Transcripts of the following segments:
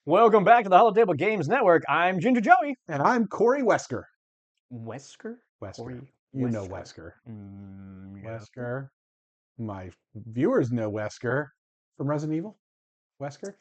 Welcome back to the Holotable Games Network. I'm Ginger Joey. And I'm Corey Wesker. Wesker? Wesker. Corey You know Wesker. Wesker. Yeah. Wesker. My viewers know Wesker from Resident Evil. Wesker.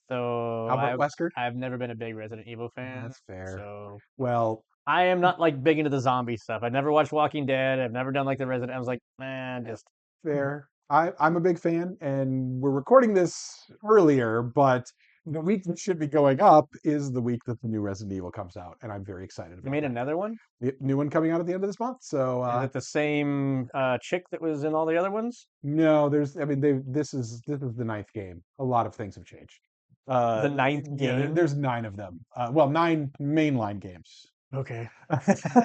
So Albert I've Wesker. I've never been a big Resident Evil fan. That's fair. So Well, I am not like big into the zombie stuff. I've never watched Walking Dead. I've never done like the Resident. I was like, man, just fair. I'm a big fan, and we're recording this earlier, but the week that should be going up is the week that the new Resident Evil comes out, and I'm very excited you about made that. another one. The new one coming out at the end of this month. So Is it the same chick that was in all the other ones? no, this is the ninth game. A lot of things have changed. The ninth Yeah, game. there's nine of them. Well, nine mainline games. Okay.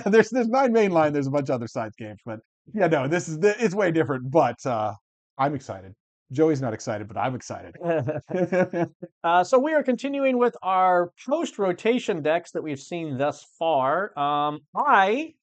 There's nine mainline. There's a bunch of other side games, but yeah, no, it's way different. But I'm excited. Joey's not excited, but I'm excited. So we are continuing with our post-rotation decks that we've seen thus far. I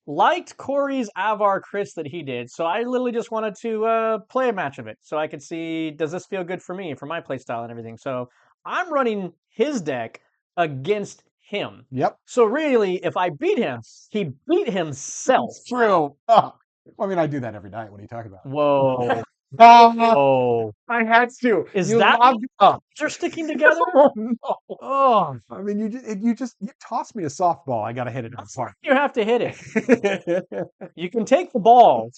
liked Corey's Avar Chris that he did, so I literally just wanted to play a match of it so I could see, does this feel good for me, for my play style and everything. So I'm running his deck against him. Yep, So really, if I beat him, he beat himself. it's true. Oh, I mean, I do that every night. What are you talking about? Whoa. Uh, Oh. I had to. Is You that logged up. they're sticking together? Oh no! Oh. I mean, you toss me a softball. I gotta hit it in the park. You have to hit it. You can take the ball,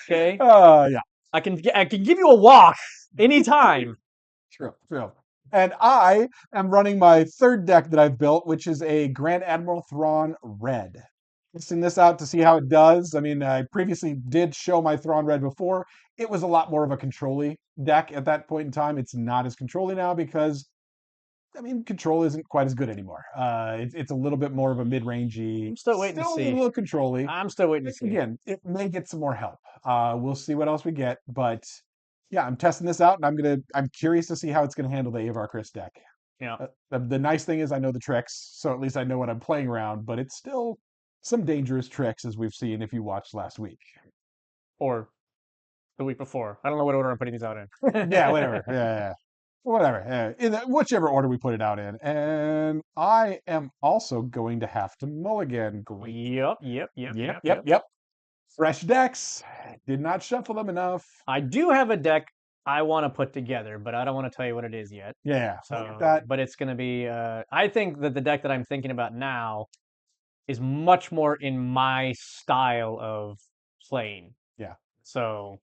okay? Yeah, I can give you a walk anytime. true, true. And I am running my third deck that I've built, which is a Grand Admiral Thrawn Red. Testing this out to see how it does. I mean, I previously did show my Thrawn Red before. It was a lot more of a control-y deck at that point in time. It's not as control-y now because, I mean, control isn't quite as good anymore. It's a little bit more of a mid-rangey, I'm still waiting to still a see. little control-y. I'm still waiting to see. Again, it may get some more help. We'll see what else we get, but yeah, I'm testing this out, and I'm curious to see how it's gonna handle the Avar Chris deck. Yeah. The nice thing is I know the tricks, so at least I know what I'm playing around. But it's still some dangerous tricks, as we've seen if you watched last week. Or the week before. I don't know what order I'm putting these out in. Yeah, whatever. Yeah, whatever. In whichever order we put it out in. And I am also going to have to mulligan. Great. Yep. Fresh decks. Did not shuffle them enough. I do have a deck I want to put together, but I don't want to tell you what it is yet. Yeah. So, That. but it's going to be. I think that the deck that I'm thinking about now is much more in my style of playing. Yeah. So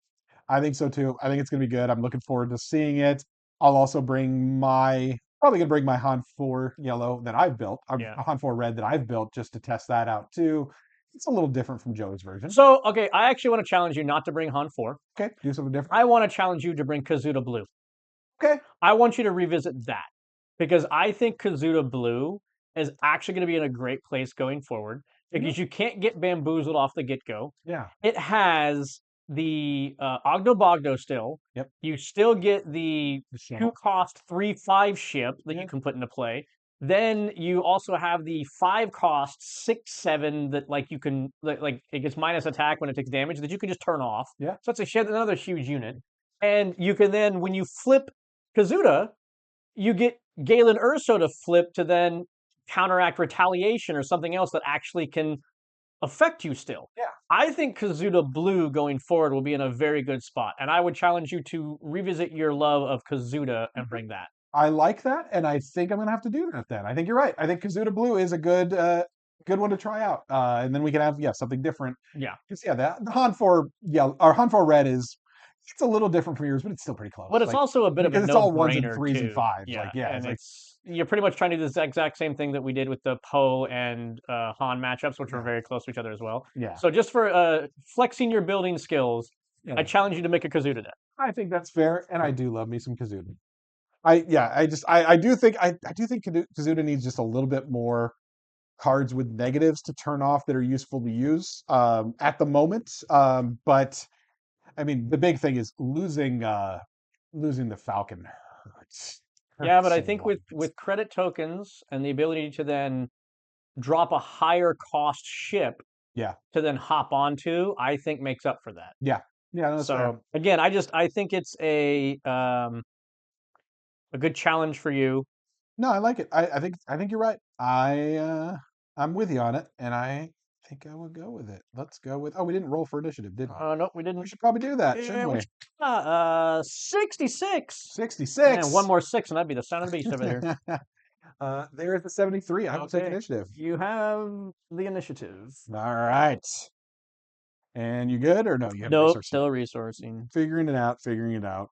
I think so too. I think it's going to be good. I'm looking forward to seeing it. I'll also probably going to bring my Han 4 yellow that I've built, yeah. Han 4 red that I've built just to test that out too. It's a little different from Joey's version. So okay, I actually want to challenge you not to bring Han 4. Okay, do something different. I want to challenge you to bring Kazuda Blue. Okay. I want you to revisit that because I think Kazuda Blue is actually going to be in a great place going forward because you can't get bamboozled off the get-go. Yeah. It has the Ogdo Bogdo still. Yep. You still get the shuttle. 2-cost 3/5 ship that you can put into play. Then you also have the 5-cost 6/7 that like you can like it gets minus attack when it takes damage that you can just turn off. Yeah. So it's another huge unit. And you can then when you flip Kazuda, you get Galen Urso to flip to then counteract retaliation or something else that actually can affect you still. Yeah. I think Kazuda Blue going forward will be in a very good spot. And I would challenge you to revisit your love of Kazuda and bring that. I like that, and I think I'm going to have to do that then. I think you're right. I think Kazuda Blue is a good one to try out. And then we can have, something different. Yeah. Because, the Han 4 or Han 4 red it's a little different from yours, but it's still pretty close. But it's also a bit of a because it's all ones and no-brainer threes too. and fives. Yeah, and you're pretty much trying to do the exact same thing that we did with the Poe and Han matchups, which were very close to each other as well. Yeah. So just for flexing your building skills, I challenge you to make a Kazuda deck. I think that's fair, and I do love me some Kazuda. I do think Kazuda needs just a little bit more cards with negatives to turn off that are useful to use at the moment. But I mean, the big thing is losing the Falcon hurts. Yeah, but I think with credit tokens and the ability to then drop a higher cost ship to then hop onto, I think makes up for that. Yeah. That's So fair. again, I think it's a a good challenge for you. No, I like it. I think you're right. I'm with you on it, and I think I will go with it. Let's go with. Oh, we didn't roll for initiative, did we? Nope, we We didn't. should probably do that, Yeah, shouldn't we? 66. Man, one 66. more six, and that'd be the sound of the beast over there. There's the 73. I will take Okay, initiative. you have the initiative. All right. And you good or no? You have Nope, resourcing. still resourcing. Figuring it out. Figuring it out.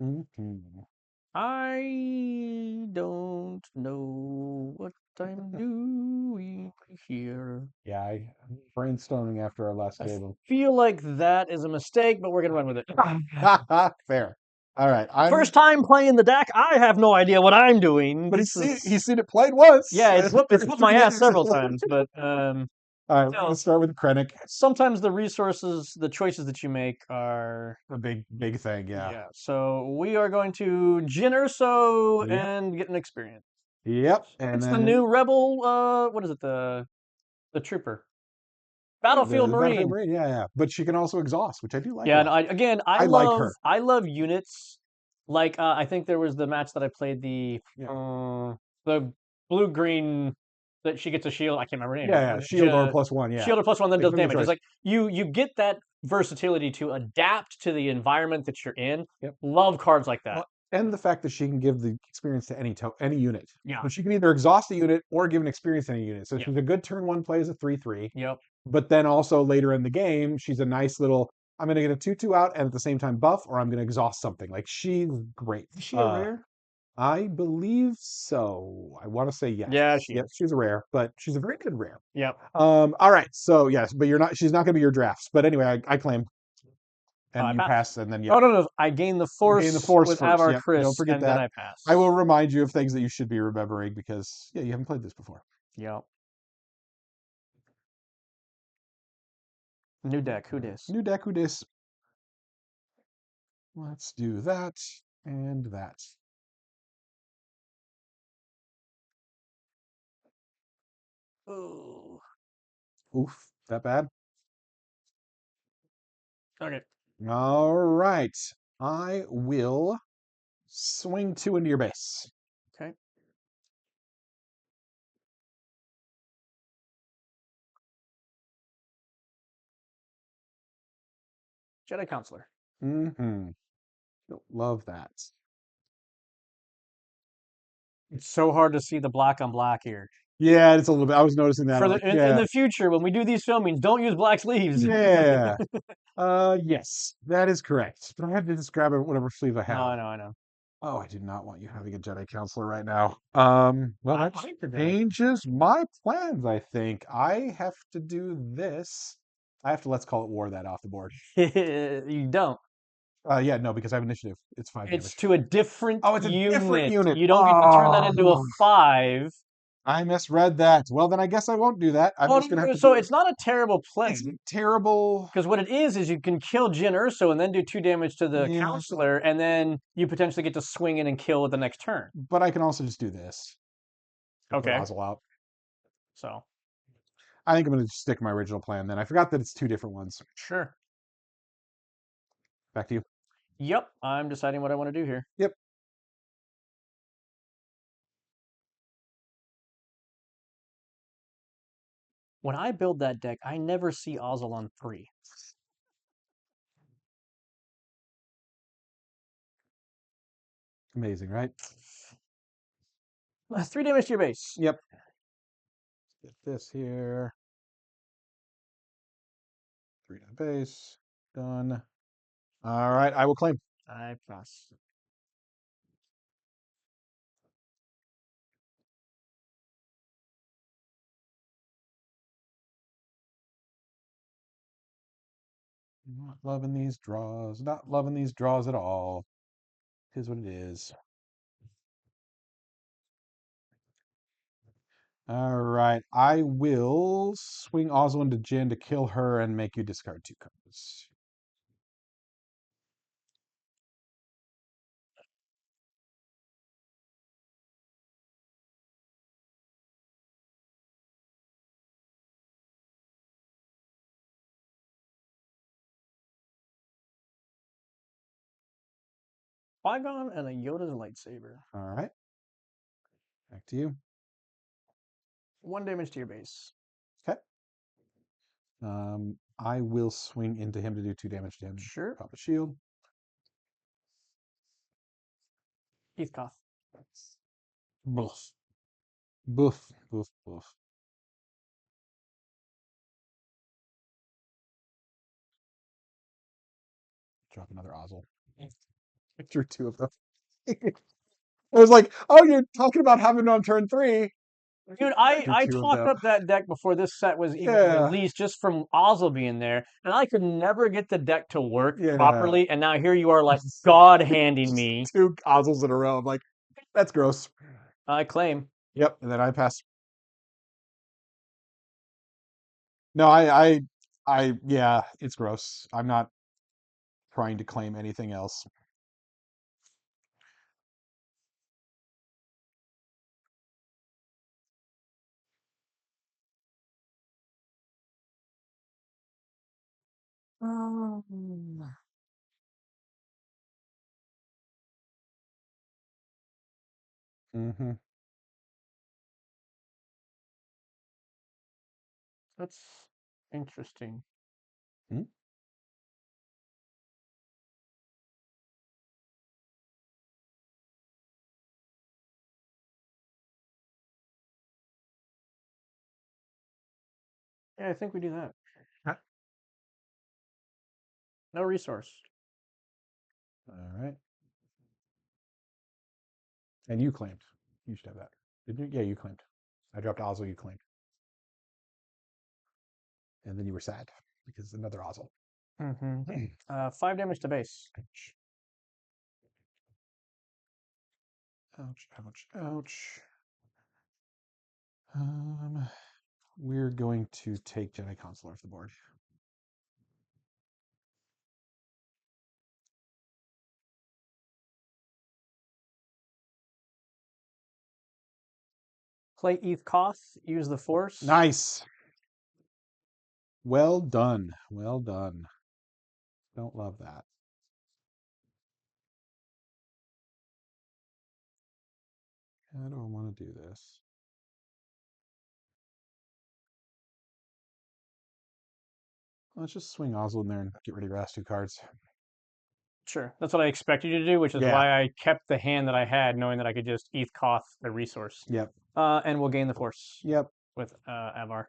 Mhm. I don't know what I'm doing here. Yeah, I'm brainstorming after our last I game. feel like that is a mistake, but we're gonna run with it. Fair. All right. First time playing the deck, I have no idea what I'm doing. But This he's is seen it played once. yeah, it's Three whooped my ass games. several times, but All right, we're gonna still, start with Krennic. sometimes the resources, the choices that you make are A big thing. Yeah. yeah. So we are going to Jin Urso Yep. and get an experience. Yep. And It's the then new rebel. What is it? The trooper. Battlefield the Battlefield Marine. Marine. Yeah, yeah. But she can also exhaust, which I do like a Yeah, and lot. I I like her. love units. Like I think there was the match that I played Yeah. the blue green that she gets a shield. I can't remember her name, Yeah, yeah. but Shield or +1. Yeah. shield of plus one then Like does from your damage. It's choice. like you get that versatility to adapt to the environment that you're in. Yep. Love cards like that. Well, and the fact that she can give the experience to any unit. Yeah. So she can either exhaust a unit or give an experience to any unit. So Yeah. she's a good turn one play as a 3/3. Yep. But then also later in the game, she's a nice little. I'm gonna get a 2/2 out and at the same time buff, or I'm gonna exhaust something. Like she's great. Is she a rare? I believe so. I want to say yes. Yeah, she Yep, is. she's a rare, but she's a very good rare. Yep. All right. So yes, but you're not. She's not gonna be your drafts. But anyway, I claim, Oh, and I you pass. pass, and then Oh yep, no, no, I gain the you gain the force force with first. Avar Yep, don't Chris, forget and then that. I pass. I will remind you of things that you should be remembering because yeah, you haven't played this before. Yep. New deck. Who dis? New deck, who dis? Let's do that and that. Oh. Oof, that bad? Okay. All right. I will swing 2 into your base. Okay. Jedi Counselor. Mm-hmm. Love that. It's so hard to see the black on black here. Yeah, it's a little bit. I was noticing that. For I'm the like, in yeah, the future when we do these filmings, don't use black sleeves. yeah. Yes, that is correct. But I have to just grab whatever sleeve I No, have. I know. Oh, I do not want you having a Jedi Counselor right now. Well, I that like the Jedi. changes my plans, I think. I have to do this. I have to let's call it war that off the board. You don't. Yeah, no, because I have initiative. It's 5 It's damage. to a different Oh, it's a different unit. unit. You don't get to turn that into a Oh, 5. I misread that. Well, then I guess I won't do that. I'm Oh, just gonna have to so do it. it's not a terrible play. It's terrible. Because what it is you can kill Jin Urso and then do 2 damage to the Yeah, counselor, and then you potentially get to swing in and kill with the next turn. but I can also just do this. Put Okay. Ozzel out. So I think I'm gonna stick to my original plan then. I forgot that it's 2 different ones. sure. Back to you. Yep. I'm deciding what I want to do here. Yep. When I build that deck, I never see Ozzel on 3. Amazing, right? 3 damage to your base. Yep. Get this here. 3 to the base. Done. All right, I will claim. I pass. Not loving these draws. Not loving these draws at all. Here's what it is. All right, I will swing Oswald into Jin to kill her and make you discard 2 cards. Qui-Gon and a Yoda's lightsaber. All right. Back to you. 1 damage to your base. Okay. I will swing into him to do 2 damage to him. Sure. Pop a shield. Heathcoth. Boof. Boof. Boof. Boof. Drop another Ozzel. I drew 2 of them. I was like, oh, you're talking about having it on turn 3. Dude, I drew I 2 of talked them. up that deck before this set was even Yeah. released just from Ozzel being there, and I could never get the deck to work Yeah. properly, and now here you are like God handing me. 2 Ozzles in a row. I'm like, that's gross. I claim. Yep. And then I pass. No, yeah, it's gross. I'm not trying to claim anything else. Mm-hmm. That's interesting. Hmm? Yeah, I think we do that. Huh? No resource. All right. And you claimed. You should have that. Didn't you? Yeah, you claimed. I dropped Ozzel, you claimed. And then you were sad because another Ozzel. Mm-hmm. 5 damage to base. Ouch. Ouch, ouch, ouch. We're going to take Jedi Consular off the board. Play Heathcoth, use the Force. Nice. Well done. Well done. Don't love that. How do I want to do this? Let's just swing Ozzel in there and get rid of your last 2 cards. Sure, that's what I expected you to do, which is Yeah. why I kept the hand that I had, knowing that I could just Heathcoth the resource. Yep. And we'll gain the Force. Yep. With Avar.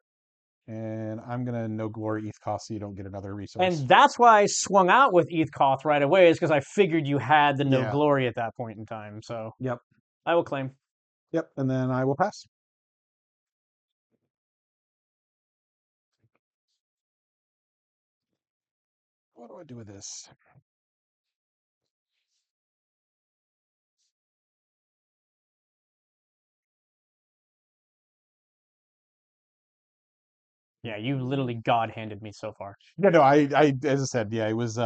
And I'm going to no glory Heathcoth so you don't get another resource. And that's why I swung out with Heathcoth right away, is because I figured you had the no glory at that point in time. So yep. I will claim. Yep. And then I will pass. What do I do with this? Yeah, you literally God-handed me so far. Yeah, no, as I said, yeah, it was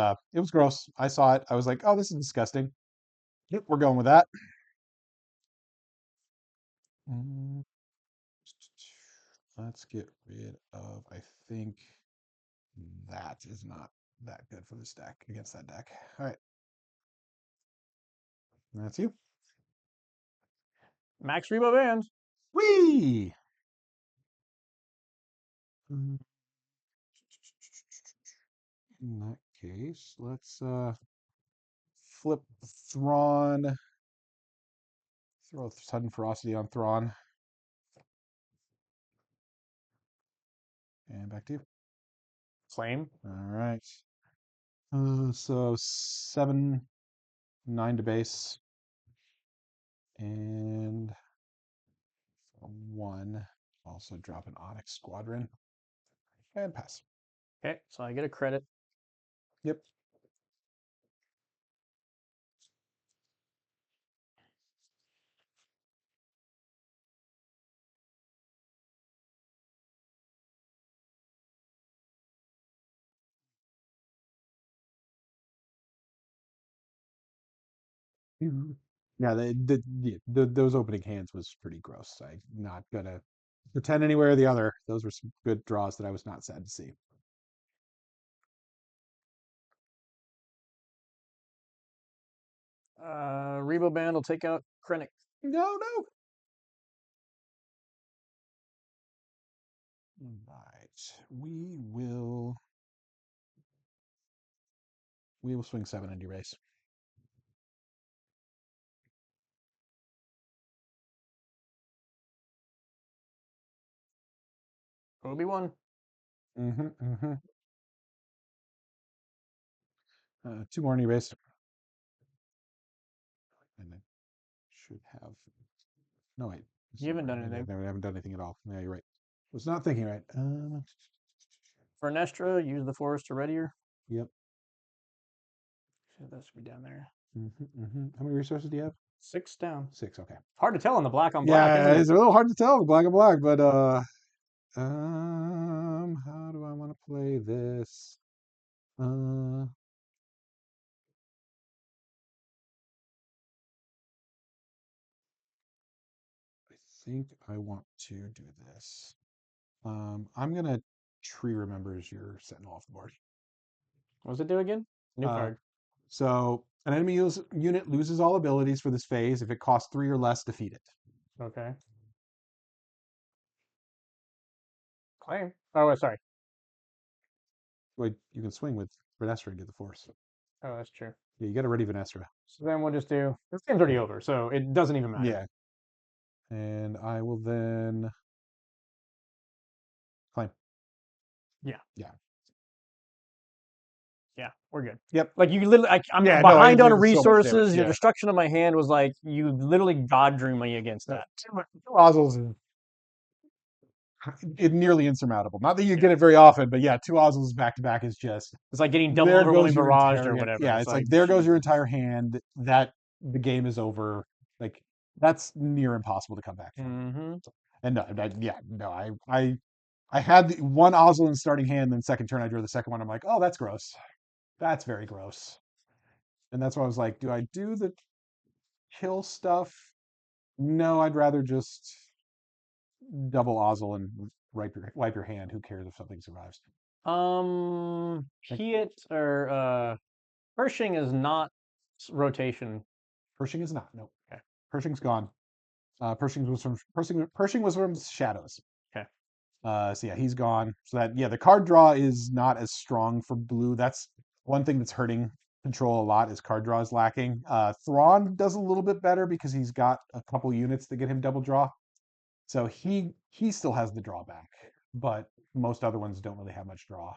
gross. I saw it. I was like, oh, this is disgusting. Yep, we're going with that. Let's get rid of, I think that is not that good for this deck against that deck. All right. That's you. Max Rebo Band. Whee! In that case, let's flip Thrawn. Throw sudden ferocity on Thrawn. And back to you. Claim. All right. So 7, 9 to base. And 1. Also drop an Onyx Squadron. And pass. Okay, so I get a credit. Yep. Yeah, those opening hands was pretty gross. I'm not gonna pretend anywhere or the other. Those were some good draws that I was not sad to see. Rebo Band will take out Krennic. No, no. Right. We will swing 7 and erase. Obi-Wan. Mm-hmm, mm-hmm. 2 more and erase. And I should have. No, wait. You haven't done anything. I haven't done anything at all. Yeah, you're right. Was not thinking right. For Nestra, use the Force to ready her. Yep. So that should be down there. How many resources do you have? 6 down. 6. Okay. Hard to tell on the black on black, Yeah, isn't it's it? a little hard to tell the black and black, but how do I want to play this? I think I want to do this. I'm gonna tree remembers your sentinel off the board. What does it do again? New card. So an enemy unit loses all abilities for this phase. If it costs 3 or less, defeat it. Okay. Claim. Oh, sorry. Wait, you can swing with Venestra and get the Force. Oh, that's true. Yeah, you got to ready Venestra. So then we'll just do. This game's already over, so it doesn't even matter. Yeah. And I will then claim. Yeah. Yeah. Yeah, we're good. Yep. Like you literally, I'm Yeah, no, behind it on did so much resources. damage, Your yeah. destruction of my hand was like you literally god drew me against that. 2 Ozls is nearly insurmountable. Not that you get it very often, but yeah, 2 Ozls back to back is just. It's like getting double There overwhelming goes your barraged entire or hand. whatever. Yeah, it's like there goes your Jesus. entire hand. That the game is over. Like that's near impossible to come back from. Mm-hmm. And I had the 1 Ozl in starting hand, then second turn I drew the second one. I'm like, oh, that's gross. That's very gross. And that's why I was like, do I do the kill stuff? No, I'd rather just double Ozl and wipe your hand. Who cares if something survives? Piet or Pershing is not rotation. Pershing is not. Nope. Okay. Pershing's gone. Pershing was from Shadows. Okay. So yeah, he's gone. So that the card draw is not as strong for blue. That's one thing that's hurting control a lot is card draw is lacking. Thrawn does a little bit better because he's got a couple units that get him double draw. So he still has the drawback, but most other ones don't really have much draw.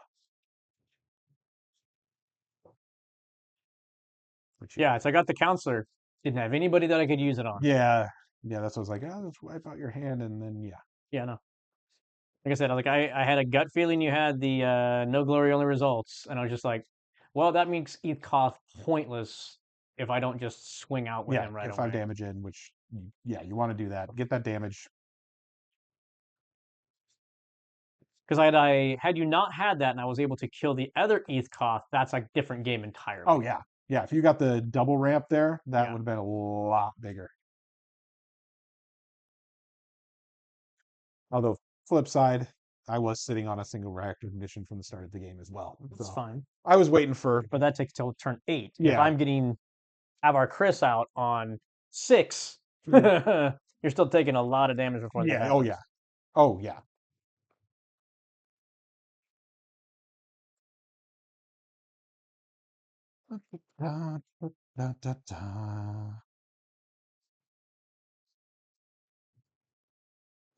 Yeah, it's I got the counselor. Didn't have anybody that I could use it on. Yeah, that's what I was like. Oh, let's wipe out your hand, and then yeah. Yeah, no. Like I said, I had a gut feeling you had the no glory only results, and I was just like, well, that makes ETH Koth pointless if I don't just swing out with him right get away. 5 damage in, which you want to do that. Get that damage. Because I had you not had that, and I was able to kill the other ETH Koth, that's a different game entirely. Oh yeah, yeah. If you got the double ramp there, that Yeah. would have been a lot bigger. Although flip side, I was sitting on a single reactor mission from the start of the game as well. That's fine. I was waiting for. But that takes till turn 8. Yeah. If I'm getting Avar Chris out on 6, you're still taking a lot of damage before that happens. Oh yeah. Oh yeah. Da, da, da, da.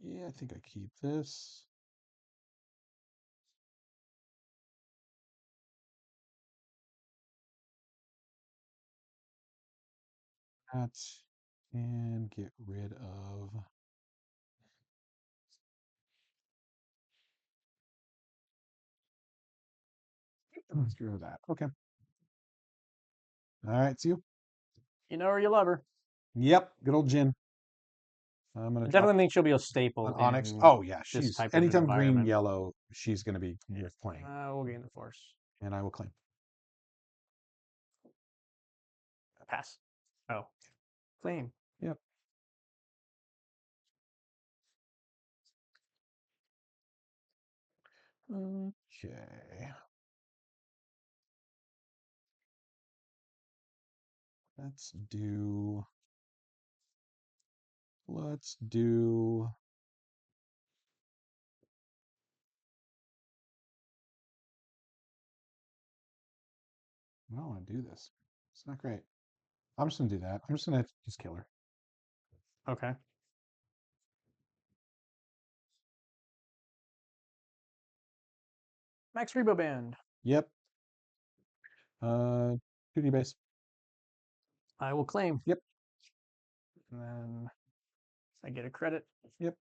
Yeah, I think I keep this. That and get rid of. Let's get rid of that. Okay. All right, see you. You know her, you love her. Yep, good old Jin. I'm gonna I definitely think she'll be a staple on Onyx. in Oh yeah, this she's type of anytime green, environment. yellow, she's gonna be worth playing. We'll gain the Force. And I will claim. Pass. Oh. Claim. Yep. Okay. Let's do. Let's do. I don't want to do this. It's not great. I'm just gonna do that. I'm just gonna just kill her. Okay. Max Rebo Band. Yep. 2D base. I will claim. Yep. And then I get a credit. Yep.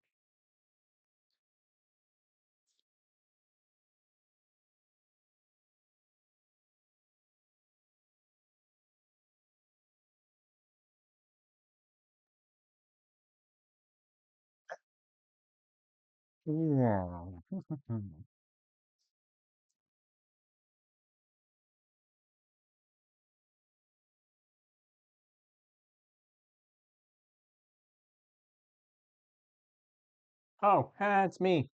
Yeah. Oh, it's me.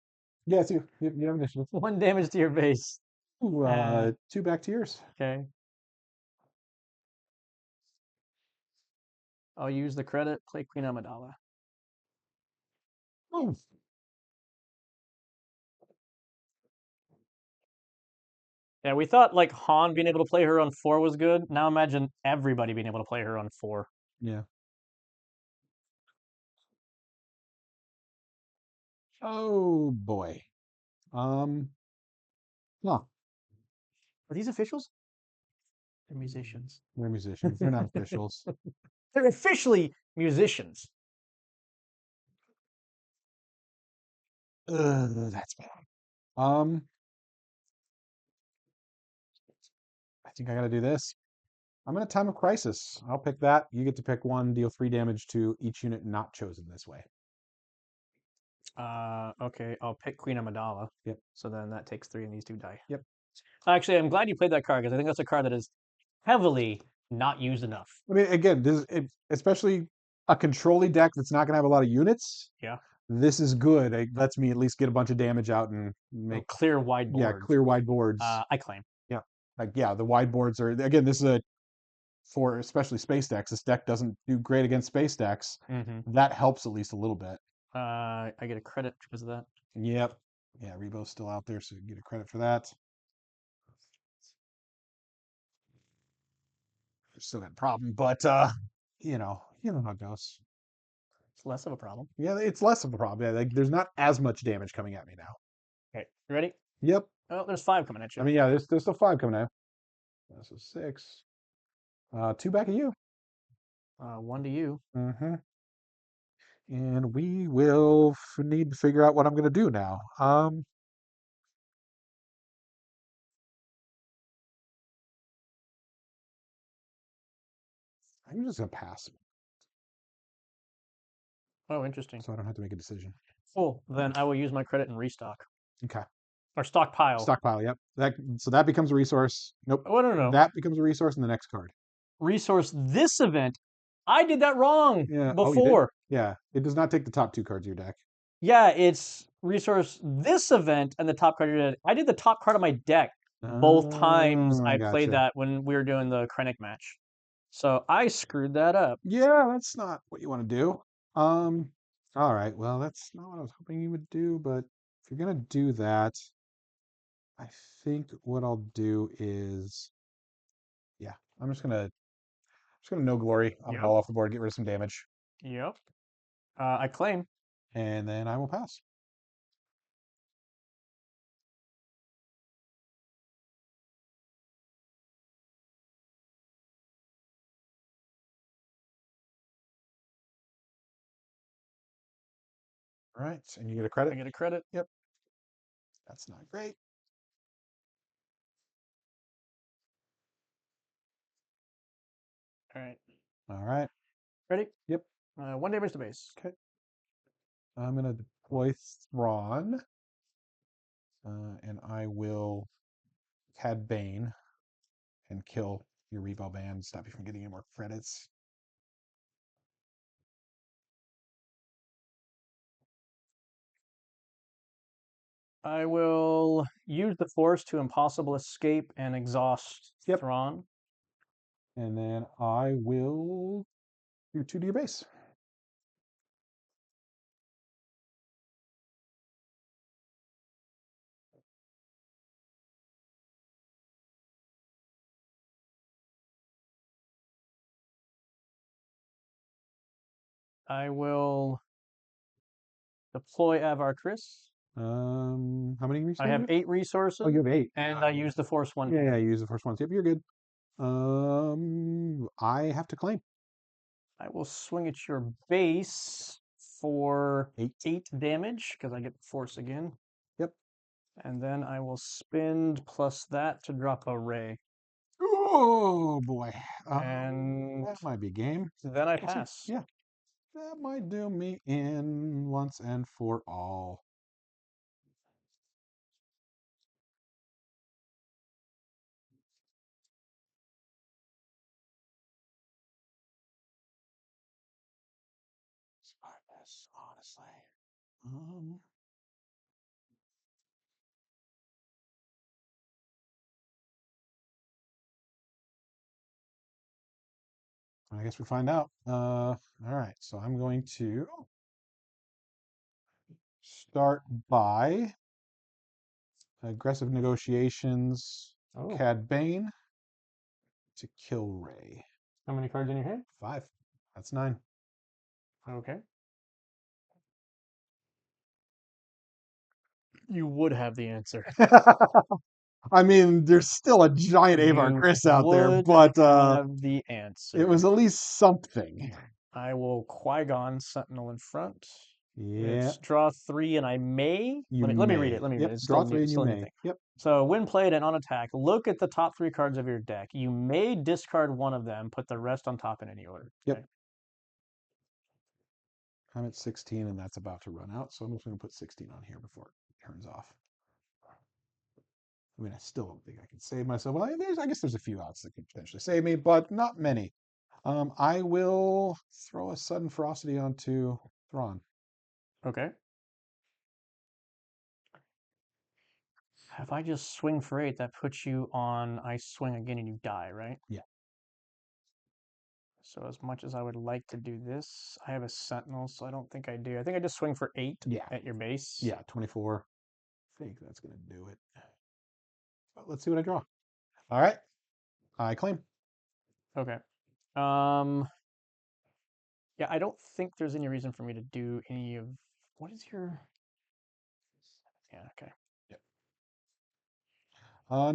Yeah, it's you. You have initiative. 1 damage to your base. Ooh, 2 back to yours. Okay. I'll use the credit, play Queen Amidala. Oh. Yeah, we thought like Han being able to play her on 4 was good. Now imagine everybody being able to play her on 4. Yeah. Oh boy. Um. Huh. Are these officials? They're musicians. They're musicians. They're not officials. They're officially musicians. That's bad. Um. I think I gotta do this. I'm in a time of crisis. I'll pick that. You get to pick one, deal 3 damage to each unit not chosen this way. Okay, I'll pick Queen Amidala. Yep. So then that takes 3 and these 2 die. Yep. Actually, I'm glad you played that card because I think that's a card that is heavily not used enough. I mean, again, especially a controlly deck that's not gonna have a lot of units. Yeah. This is good. It lets me at least get a bunch of damage out and make Clear wide yeah boards. clear wide boards. I claim. Yeah, like yeah, the wide boards are again. This is a for especially space decks. This deck doesn't do great against space decks. Mm-hmm. That helps at least a little bit. I get a credit because of that. Yep. Yeah, Rebo's still out there, so you get a credit for that. Still got a problem, but you know how it goes. It's less of a problem. Yeah, it's less of a problem. Yeah, like there's not as much damage coming at me now. Okay, you ready? Yep. Oh, there's 5 coming at you. I mean, yeah, there's still 5 coming out. This is 6. 2 back at you. 1 to you. Mm-hmm. And we will need to figure out what I'm going to do now. I'm just going to pass, Oh, interesting. so I don't have to make a decision. Cool. Then I will use my credit and restock. Okay. Or stockpile. Stockpile. Yep. That becomes a resource. Nope. Oh, no. That becomes a resource in the next card. Resource this event. I did that wrong Yeah. before. Oh, you did? Yeah. It does not take the top 2 cards of your deck. Yeah, it's resource this event and the top card. I did the top card of my deck both times Oh, I played gotcha. that when we were doing the Krennic match. So I screwed that up. Yeah, that's not what you want to do. All right. Well, that's not what I was hoping you would do, but if you're gonna do that, I think what I'll do is, yeah, I'm just gonna no glory. I'll Yep. haul off the board, get rid of some damage, Yep. I claim. and then I will pass. All right, and you get a I credit. get a credit. Yep, that's not great. All right. All right. Ready? Yep. 1 damage to base. Okay. I'm gonna deploy Thrawn, and I will Cad Bane and kill your Revo Band. Stop you from getting any more credits. I will use the force to impossible escape and exhaust Yep. Thrawn. And then I will do 2 to your base. I will deploy Avar Chris. How many I resources? have 8 Oh, you resources, have 8. and I use the Force 1 Yeah, cannon. you use the first ones. Yep, you're good. I have to claim I will swing at your base for 8. 8 damage, because I get the Force again. Yep. And then I will spend plus that to drop a ray. Oh boy. And That might be game. then I We'll see. pass. Yeah, that might do me in once and for all. Survive this, honestly. Um, I guess we find out. All right, so I'm going to start by aggressive negotiations. Oh, Cad Bane to kill Ray. how many cards in your hand? 5. That's 9. Okay. You would have the answer. I mean, there's still a giant Avar You Chris out there, would but have the it answer. was at least something. I will Qui-Gon Sentinel in front. Yeah, It's draw 3, and I may you let me read may. it. Let me read Yep, it. It's draw 3 and you still a new may. thing. Yep, So when played and on attack, look at the top 3 cards of your deck. You may discard one of them, put the rest on top in any order. yep. Okay? I'm at 16 and that's about to run out, so I'm just going to put 16 on here before it turns off. I mean, I still don't think I can save myself. Well, I guess there's a few outs that could potentially save me, but not many. I will throw a sudden ferocity onto Thrawn. Okay. If I just swing for 8, that puts you on I swing again and you die, right? Yeah. So as much as I would like to do this, I have a Sentinel, so I don't think I do. I think I just swing for 8 Yeah. at your base. Yeah, 24. I think that's going to do it. But let's see what I draw. All right. I claim. Okay. Yeah, I don't think there's any reason for me to do any of what is your yeah, okay. Yep.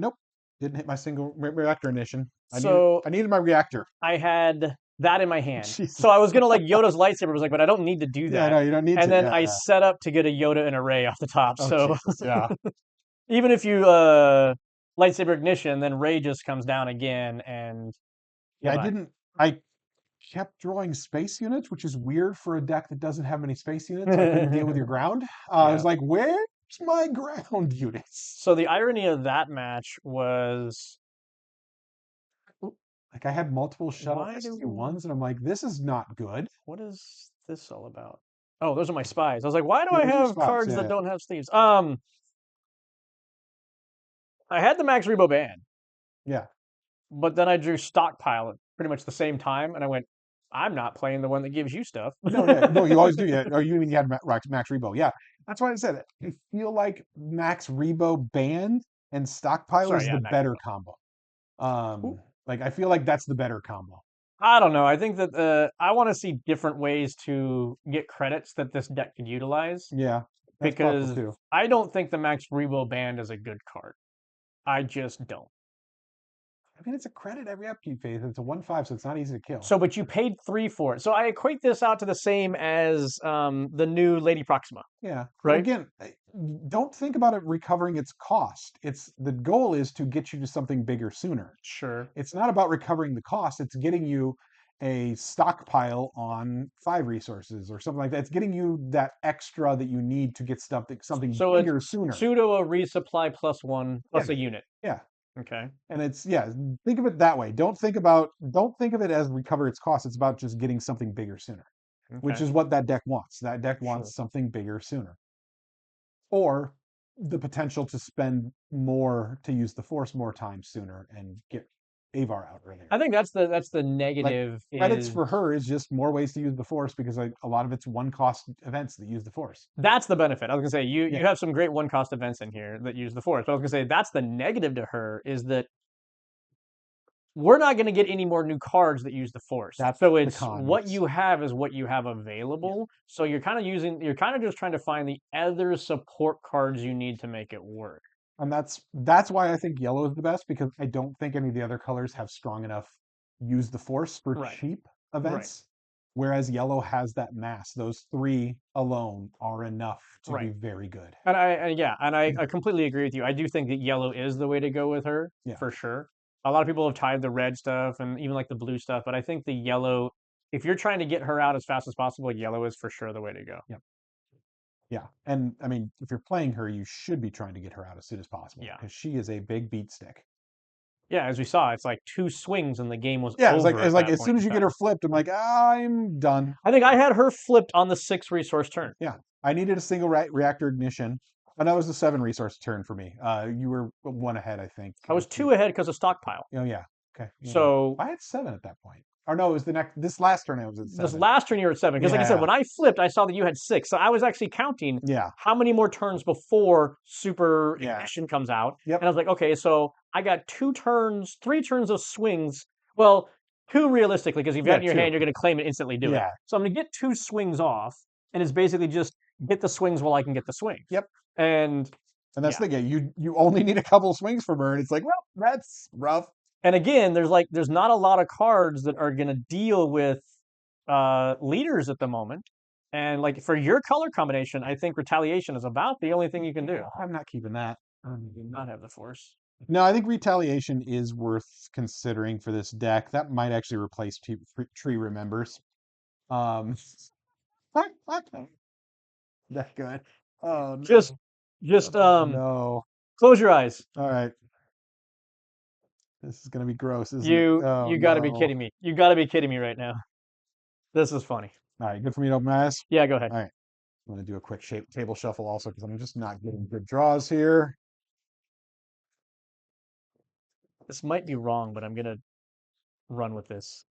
Nope. Didn't hit my single reactor ignition. So I needed my reactor. I had that in my hand. Jesus. So I was gonna like Yoda's lightsaber, was like, but I don't need to do Yeah, that. no, you don't need And to. then Yeah, I yeah. set up to get a Yoda and a Ray off the top. Oh, So Jesus. Yeah. even if you lightsaber ignition, then Ray just comes down again and Yeah, goodbye. I kept drawing space units, which is weird for a deck that doesn't have many space units. So I couldn't deal with your ground. I Yeah. was like, where's my ground units? So the irony of that match was Like I had multiple shuttle why do SQ-1s, and I'm like, this is not good. what is this all about? Oh, those are my spies. I was like, why do Yeah, I those are have spots. cards Yeah, that yeah. don't have sleeves? I had the Max Rebo band, Yeah. but then I drew Stockpile at pretty much the same time, and I went, I'm not playing the one that gives you stuff. No, yeah, no, you always do. Yeah, or you mean you had Max Rebo? Yeah, that's why I said it. I feel like Max Rebo band and Stockpile Sorry, is yeah, the Max better Rebo. combo. Ooh, Like I feel like that's the better combo. I don't know. I think that I want to see different ways to get credits that this deck could utilize Yeah, that's possible because too. I don't think the Max Rebo band is a good card. I just don't. I mean, it's a credit every upkeep phase. It's a 1/5, so it's not easy to kill. So, but you paid 3 for it. So I equate this out to the same as the new Lady Proxima, Yeah. Well, right? again, don't think about it recovering its cost. It's the goal is to get you to something bigger sooner. Sure. It's not about recovering the cost. It's getting you a stockpile on 5 resources or something like that. It's getting you that extra that you need to get something So it's bigger sooner. pseudo a resupply plus 1 Yeah, plus a unit. yeah. Okay. And it's yeah, think of it that way. Don't think of it as recover its cost. It's about just getting something bigger sooner, which Okay. is what that deck wants. That deck Sure. wants something bigger sooner. Or the potential to spend more to use the force more times sooner and get Avar out earlier. I think that's the Like negative credits is for her is just more ways to use the Force because like, a lot of it's one cost events that use the Force. that's the benefit. I was gonna say you Yeah, you have some great one cost events in here that use the force. But I was gonna say that's the negative to her is that we're not going to get any more new cards that use the force. that's So the it's con. what Yes. you have is what you have Yeah. available. So you're kind of just trying to find the other support cards you need to make it work. And that's why I think yellow is the best because I don't think any of the other colors have strong enough use the force for Right. cheap Right. events. Whereas yellow has that mass. Those three alone are enough to be Right. very good. And I completely agree with you. I do think that yellow is the way to go with her Yeah. for sure. A lot of people have tried the red stuff and even like the blue stuff, but I think the yellow, if you're trying to get her out as fast as possible, yellow is for sure the way to go. Yeah. Yeah. And I mean, if you're playing her, you should be trying to get her out as soon as possible Yeah. because she is a big beat stick. Yeah, as we saw, it's like two swings and the game was Yeah, over it's at like that as point soon in as you get her time. flipped, I'm like, I'm done. I think I had her flipped on the 6 resource turn. Yeah, I needed a single reactor ignition, and that was a 7 resource turn for me. You were one ahead, I think. I was 2 ahead because of stockpile. Oh yeah, okay. Yeah, So I had 7 at that point. Or no, it was the next. This last turn I was at this 7. last turn you were at 7. Because like I said, Yeah, when I flipped, I saw that you had 6. So I was actually counting yeah, how many more turns before super yeah. ignition comes out. Yep. And I was like, okay, so I got 2 turns, 3 turns of swings. Well, 2 realistically, because if you have Yeah, it in your 2. hand, you're going to claim it, instantly do it. Yeah. So I'm going to get 2 swings off. And it's basically just get the swings while I can get the swings. Yep. And And that's yeah. the thing. You only need a couple swings from her, and it's like, well, that's rough. And again, there's not a lot of cards that are going to deal with leaders at the moment. And like for your color combination, I think retaliation is about the only thing you can do. I'm not keeping that. Do not have the force. No, I think retaliation is worth considering for this deck. That might actually replace Tree Remembers. Um, that good. Oh Just no. just No. close your eyes. All right. This is gonna be gross, isn't it? You Oh you got to be no. kidding me. You got to be kidding me right now. This is funny. All right, good for me to open my eyes. Yeah, go ahead. All right. I'm gonna do a quick table shuffle also because I'm just not getting good draws here. This might be wrong, but I'm going to run with this.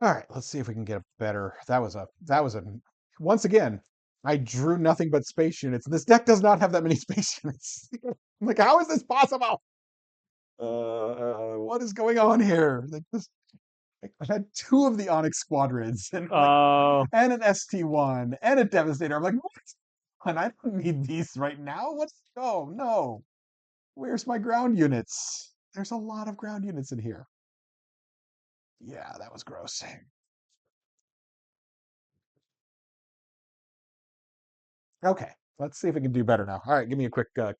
All right, let's see if we can get a better. That was a once again, I drew nothing but space units. This deck does not have that many space units. I'm like, how is this possible? What is going on here? Like this, like, I had 2 of the Onyx squadrons and like Oh, and an ST1 and a Devastator. I'm like, what? And I don't need these right now. What's oh no. Where's my ground units? There's a lot of ground units in here. Yeah, that was gross. Okay, let's see if we can do better now. All right, give me a quick cut.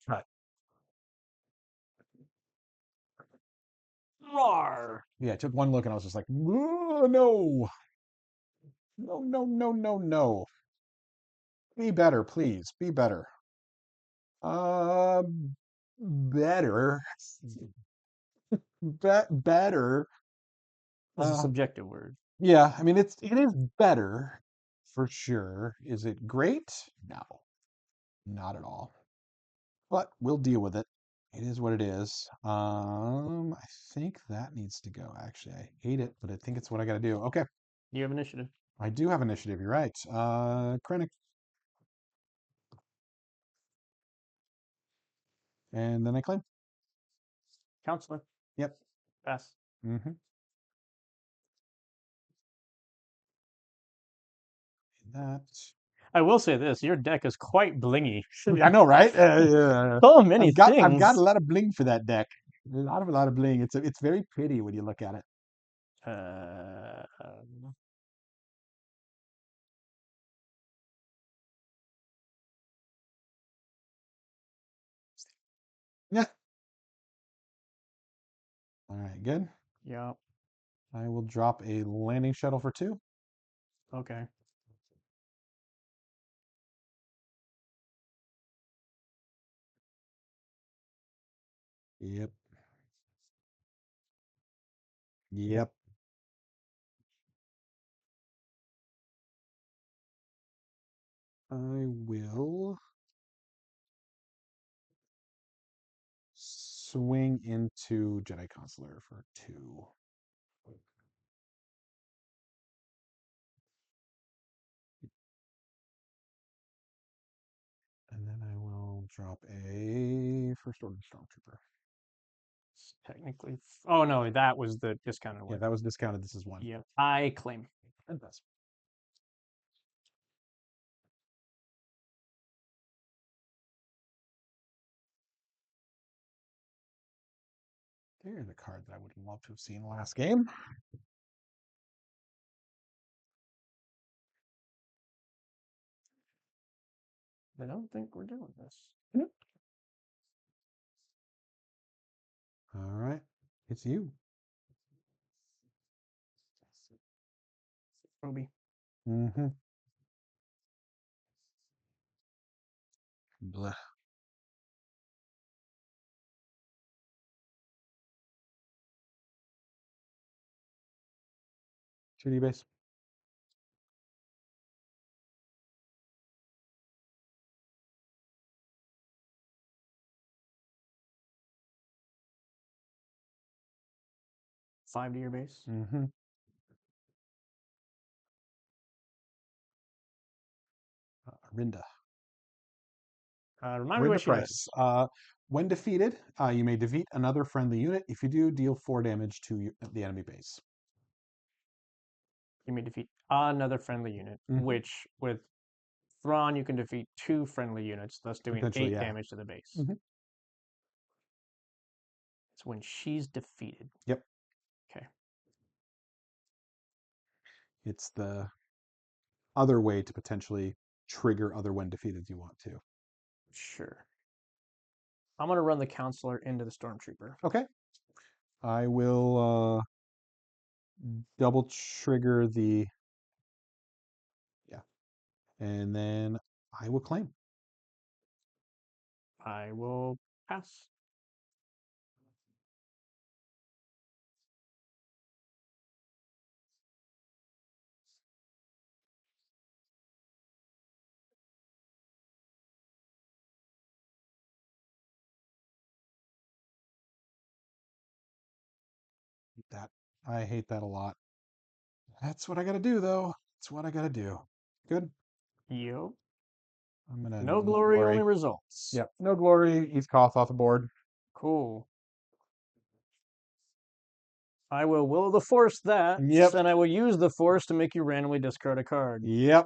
roar. Yeah, I took one look and I was just like, "Oh, no, no, no, no, no, no. Be better, please. Be better. Uh, better, better. This is a Uh, subjective word. yeah, I mean it is better for sure. Is it great? No, not at all. But we'll deal with it. It is what it is. I think that needs to go. Actually, I hate it, but I think it's what I got to do. Okay, You have initiative. I do have initiative. You're right. Krennic, and then I claim. Counselor. Yep. Pass. Mm-hmm. That. I will say this: your deck is quite blingy. I know, right? Yeah. So many I've got a things. lot of bling for that deck. A lot of bling. It's very pretty when you look at it. Uh, Yeah. All right. Good. yeah. I will drop a landing shuttle for 2. Okay. Yep. Yep. I will swing into Jedi Consular for 2. And then I will drop a First Order Stormtrooper. It's technically. Oh no, that was the discounted Yeah, one. that was discounted. This is 1. Yeah, I claim. And that's there's a card that I would love to have seen last game. I don't think we're doing this. All right. It's you. Ruby. Mm-hmm. Blech. 2D base. Five to your base. Mm-hmm. Rinda. Remind me what she Price. When defeated, you may defeat another friendly unit. If you do, deal 4 damage to the enemy base. You may defeat another friendly unit, which with Thrawn you can defeat 2 friendly units, thus doing 8 damage to the base. It's when she's defeated. Yep. Okay. It's the other way to potentially trigger other when defeated you want to. Sure. I'm going to run the counselor into the stormtrooper. Okay. I will double trigger the and then I will claim. I will pass. That I hate that a lot. That's what I got to do, though. That's what I got to do. Good. Yep. I'm gonna no glory, only results. Yep. No glory. He's Koth off the board. Cool. I will the force that. Yep. And I will use the force to make you randomly discard a card. Yep.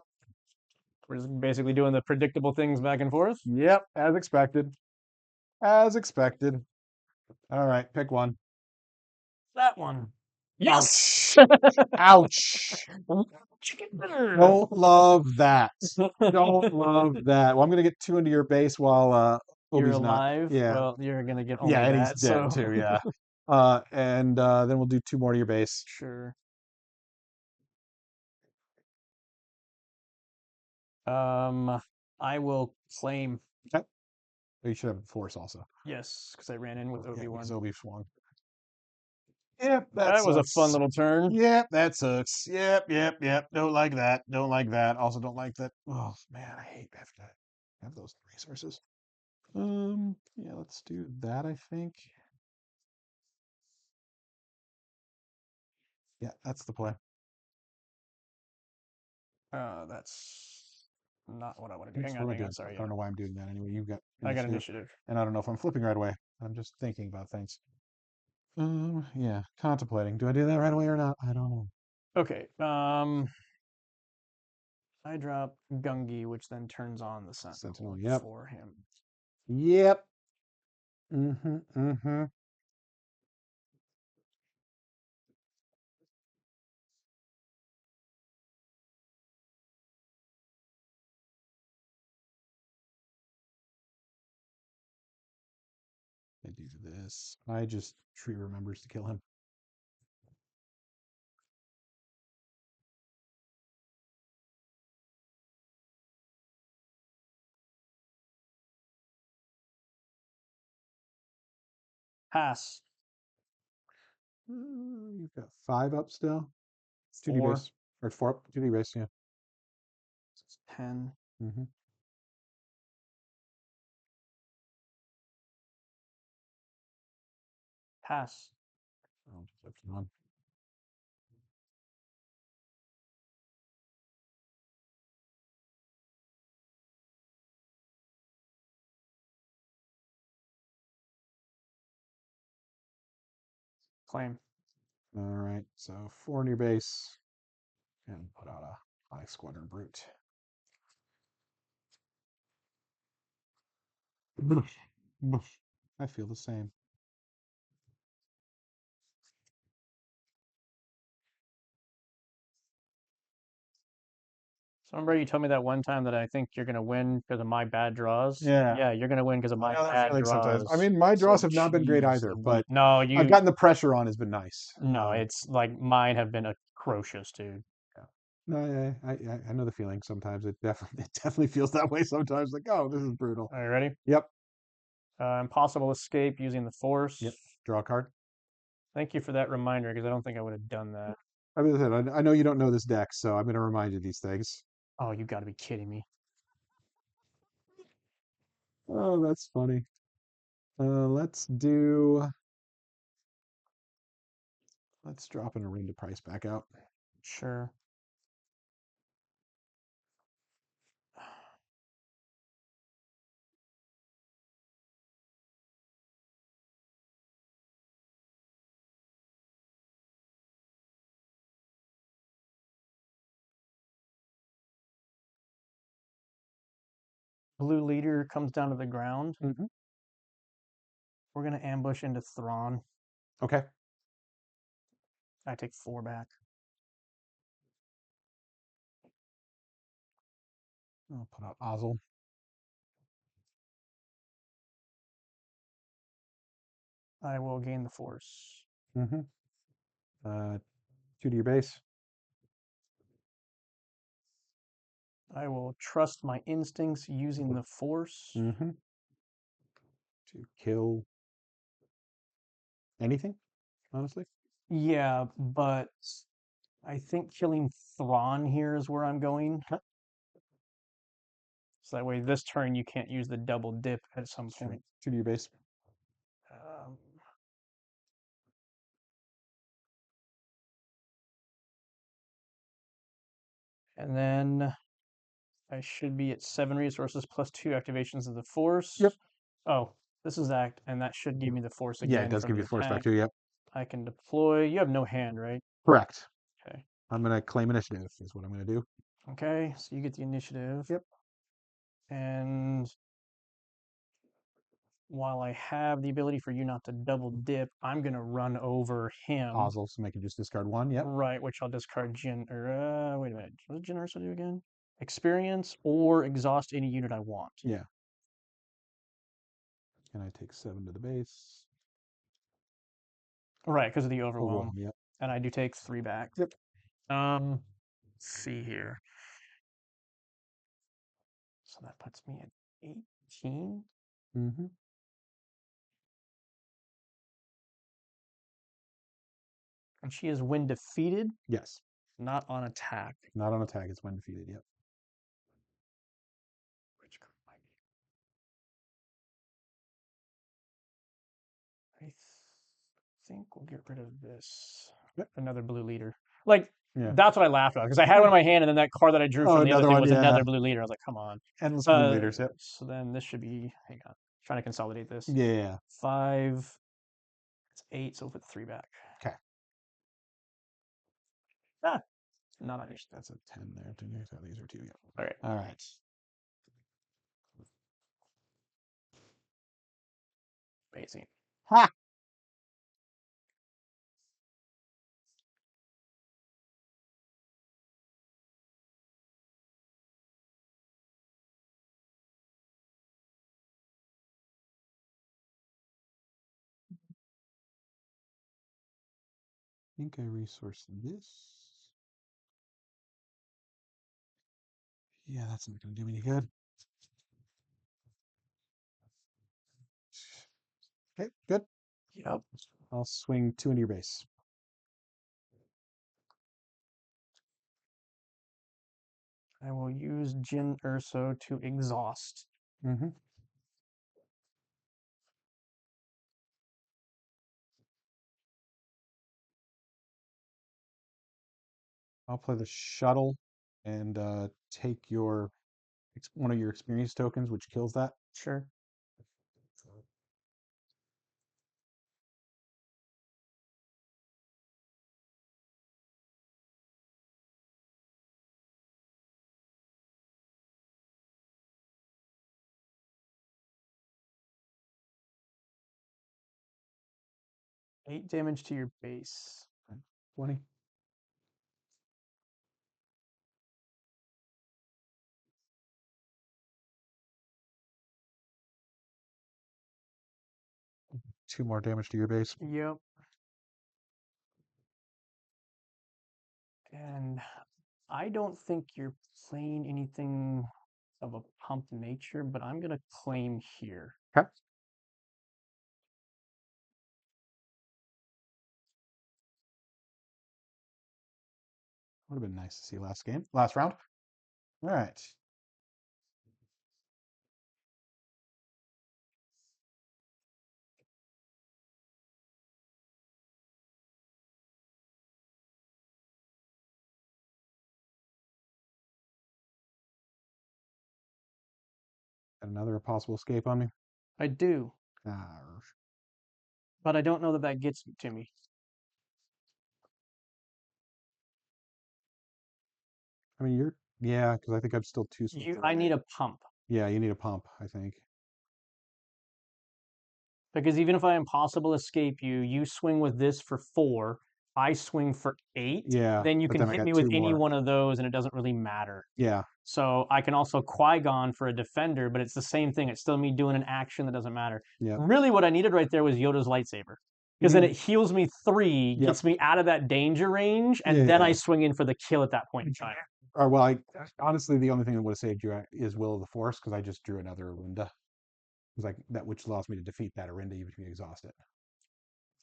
We're just basically doing the predictable things back and forth. Yep. As expected. As expected. All right. Pick one. That one. Yes. Ouch. Chicken dinner. Don't love that. Don't love that. Well, I'm gonna get 2 into your base while You're Obi's alive. not. Yeah. Well, you're gonna get only Yeah, and that. he's dead So too. Yeah. And then we'll do 2 more to your base. sure. I will claim. Okay. You should have force also. Yes, because I ran in with Yeah, Obi-Wan. because Obi swung. Yep, that was a fun little turn. Yep, that sucks. Yep. Don't like that. Don't like that. Also, don't like that. Oh man, I hate having to have those resources. Yeah, let's do that. I think. Yeah, that's the play. That's not what I want to do. Oops, Hang what am I on. doing? Sorry. I don't know why I'm doing that anyway. You've got I got initiative. and I don't know if I'm flipping right away. I'm just thinking about things. Yeah, contemplating. Do I do that right away or not? I don't know. Okay. I drop Gungi, which then turns on the Sentinel Yep. for him. Yep. Mm-hmm. I do this. I just Tree remembers to kill him. Pass. You've got 5 up still. 2D 4, base. Or 4 up. 2D base, yeah. 10. Mm-hmm. Pass. I'll just have some on. Claim. All right, so 4 in your base. And put out a high squadron brute. I feel the same. So remember you told me that one time that I think you're gonna win because of my bad draws? Yeah. Yeah, you're gonna win because of I my know that bad feeling sometimes. I draws. mean, my draws So have not been great jeez either, Louise. but No, I've you gotten the pressure on has been nice. no, it's like mine have been atrocious, dude. Yeah. No, I know the feeling sometimes. It definitely it definitely feels that way sometimes. Like, oh, this is brutal. Are you ready? Yep. Impossible escape using the force. Yep. Draw a card. Thank you for that reminder because I don't think I would have done that. I mean, I know you don't know this deck, so I'm going to remind you these things. Oh, you got to be kidding me. Oh, that's funny. Let's drop an arena price back out. Sure. Blue leader comes down to the ground. Mm-hmm. We're gonna ambush into Thrawn. Okay. I take 4 back. I'll put out Ozzel. I will gain the force. Mm-hmm. 2 to your base. I will trust my instincts using the force. Mm-hmm. To kill anything, honestly. Yeah, but I think killing Thrawn here is where I'm going. Huh? So that way this turn you can't use the double dip at some Sure. point. 2 to your base. Um, and then I should be at 7 resources plus 2 activations of the force. Yep. Oh, this is act, and that should give me the force Yeah, it again does from give the you force back attack. too. Yep. I can deploy. You have no hand, right? Correct. Okay. I'm going to claim initiative is what I'm going to do. Okay, so you get the initiative. Yep. And while I have the ability for you not to double dip, I'm gonna run over him. Ozzel, so I can just discard 1. Yep. Right, which I'll discard wait a minute. What does Generoso do again? Experience or exhaust any unit I want. Yeah. And I take 7 to the base. Right, because of the overwhelm. Yep. And I do take 3 back. Yep. Let's see here. So that puts me at 18. Mm-hmm. And she is when defeated, Yes. not on attack. Not on attack. It's when defeated. Yep. Which card might be? I think we'll get rid of this. Yep. Another blue leader. Like, Yeah. that's what I laughed at because I had one in my hand, and then that card that I drew Oh, from the other another thing one. was Yeah. another blue leader. I was like, come on. Endless blue leaders. Yep. So then this should be, hang on, trying to consolidate this. Yeah. 5, it's 8, so we'll put 3 back. Okay. Ah, not on your. That's a 10 there. These are 2. Yep. All right. All right. Amazing. Ha! I think I resourced this. Yeah, that's not going to do me any good. Okay, good. Yep. I'll swing 2 into your base. I will use Jin Urso to exhaust. Mm-hmm. I'll play the shuttle and take your one of your experience tokens, which kills that. Sure. 8 damage to your base. 20. Two more damage to your base. Yep. And I don't think you're playing anything of a pump nature, but I'm going to claim here. Okay. Would have been nice to see last round. All right. Got another possible escape on me. I do, Ah, but I don't know that that gets to me. I mean, yeah, because I think I'm still too small. I need a pump. Yeah, you need a pump, I think. Because even if I impossible escape you, you swing with this for 4, I swing for 8, Yeah, then you but can then I hit got me with 2 any more. one of those and it doesn't really matter. Yeah, So I can also Qui-Gon for a defender, but it's the same thing. It's still me doing an action that doesn't matter. yeah. Really what I needed right there was Yoda's lightsaber. Because then it heals me 3, Yep. gets me out of that danger range, and then I Yeah. swing in for the kill at that point in time. Or well, honestly, the only thing that would have saved you is Will of the Force, because I just drew another Arinda. It's like that, which allows me to defeat that Arinda even if you exhaust it.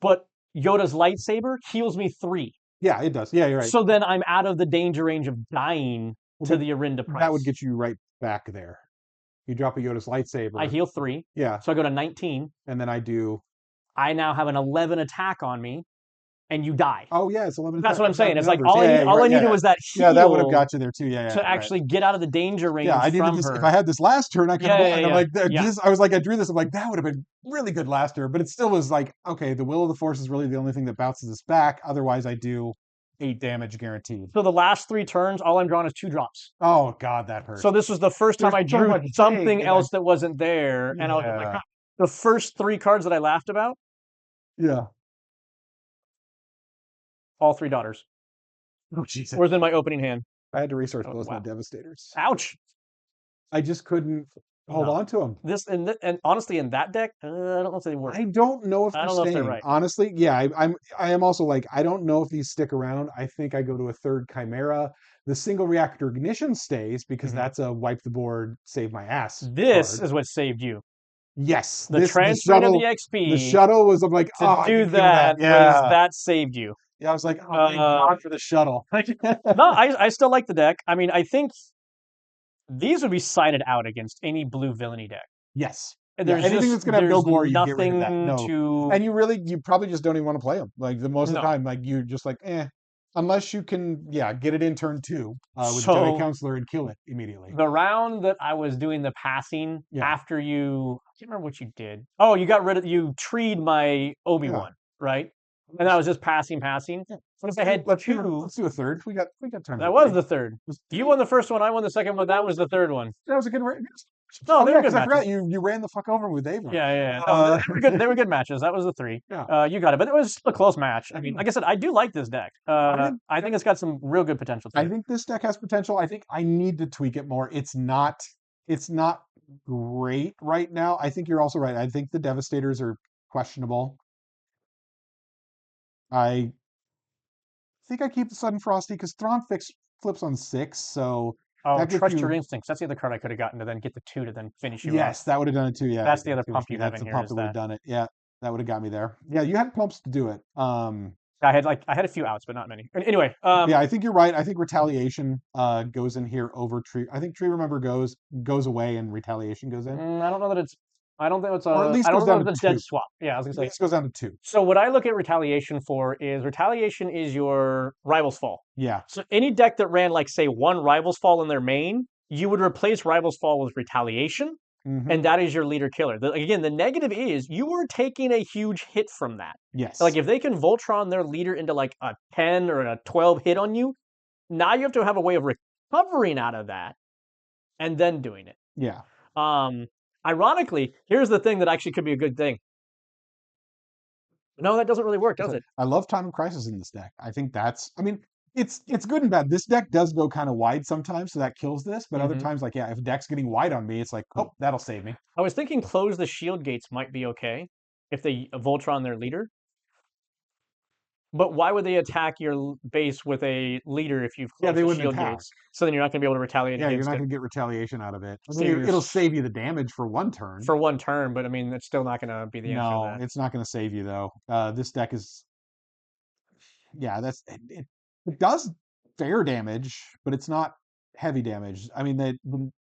But Yoda's lightsaber heals me 3. Yeah, it does. Yeah, you're right. So then I'm out of the danger range of dying to the Arinda price. That would get you right back there. You drop a Yoda's lightsaber. I heal 3. Yeah. So I go to 19. And then I do. I now have an 11 attack on me, and you die. Oh yeah, it's 11. That's what I'm saying. It's like numbers. all I needed was that heal. Yeah, that would have got you there too. Yeah, to actually get out of the danger range. Yeah, I needed from this. her. If I had this last turn, I could have won. And I'm like, Yeah. I was like, I drew this. I'm like, that would have been really good last turn. But it still was like, okay, the Will of the Force is really the only thing that bounces us back. Otherwise, I do 8 damage guaranteed. So the last 3 turns, all I'm drawing is 2 drops. Oh God, that hurts. So this was the first time I drew something else that wasn't there, and I was like, the first 3 cards that I laughed about. Yeah. All 3 daughters. Oh Jesus. Where's in my opening hand? I had to resource both my Devastators. Ouch. I just couldn't hold on to them. And honestly, in that deck, I don't know if they work. I don't know if they're right. Honestly, yeah, I am also like, I don't know if these stick around. I think I go to a 3rd Chimera. The single reactor ignition stays because that's a wipe the board, save my ass. This is what saved you. Yes, the transfer of the XP. The shuttle was. I'm like, to do that. Yeah, that saved you. Yeah, I was like, oh, thank God for the shuttle. No, I still like the deck. I mean, I think these would be sided out against any blue villainy deck. Yes. There's anything that's gonna have no more, you get rid of that. No. And you probably just don't even want to play them. Like most of the time, like you're just like, unless you can, get it in turn 2 with the Jedi Counselor and kill it immediately. The round that I was doing the passing after you, I can't remember what you did. Oh, you treed my Obi-Wan, right? And I was just passing. Yeah. Let's do a third. We got time. That was the third. You won the first one. I won the second one. That was the third one. That was a good race. No, they were good matches. I forgot you ran the fuck over with Avar. Yeah. No, they were good matches. That was the 3. Yeah. You got it, but it was a close match. I mean, like I said, I do like this deck. I think it's got some real good potential. I think this deck has potential. I think I need to tweak it more. It's not great right now. I think you're also right. I think the Devastators are questionable. I think I keep the Sudden Frosty because Thrawn4 flips on 6, so... Trust your instincts. That's the other card I could have gotten to then get the 2 to then finish you off. Yes, that would have done it too, yeah. That's the other pump you have in here. That's the pump that would have done it, yeah. That would have got me there. Yeah, you had pumps to do it. I had a few outs, but not many. Anyway, Yeah, I think you're right. I think retaliation goes in here over tree. I think tree remember goes away and retaliation goes in, I don't know that it's. I don't think it's or at a. I least goes don't know down if to it's a dead two. swap. Yeah, I was gonna At say. least goes down to two. So what I look at retaliation is your rivals fall. Yeah. So any deck that ran like say one rivals fall in their main, you would replace rivals fall with retaliation, Hmm. and that is your leader killer. Again, the negative is you are taking a huge hit from that. Like Yes. if they can Voltron their leader into like a 10 or a 12 hit on you, now you have to have a way of recovering out of that and then doing it. Yeah. Um, Ironically, here's the thing that actually could be a good thing. No, that doesn't really work, does it? I love Time of Crisis in this deck. I think that's. I mean, it's good and bad. This deck does go kind of wide sometimes, so that kills this. But other Hmm. times, like yeah, if a deck's getting wide on me, it's like, oh, that'll save me. I was thinking close the shield gates might be okay if they Voltron their leader. But why would they attack your base with a leader if you've Yeah, closed they the wouldn't shield attack. gates? So then you're not going to be able to retaliate Yeah, you're against not it. going to get retaliation out of it. I So mean, you're it'll save you the damage for one turn. for one turn, but I mean that's still not going to be the answer to No, that. it's not going to save you though. This deck is, yeah, it does fair damage, but it's not heavy damage. I mean, the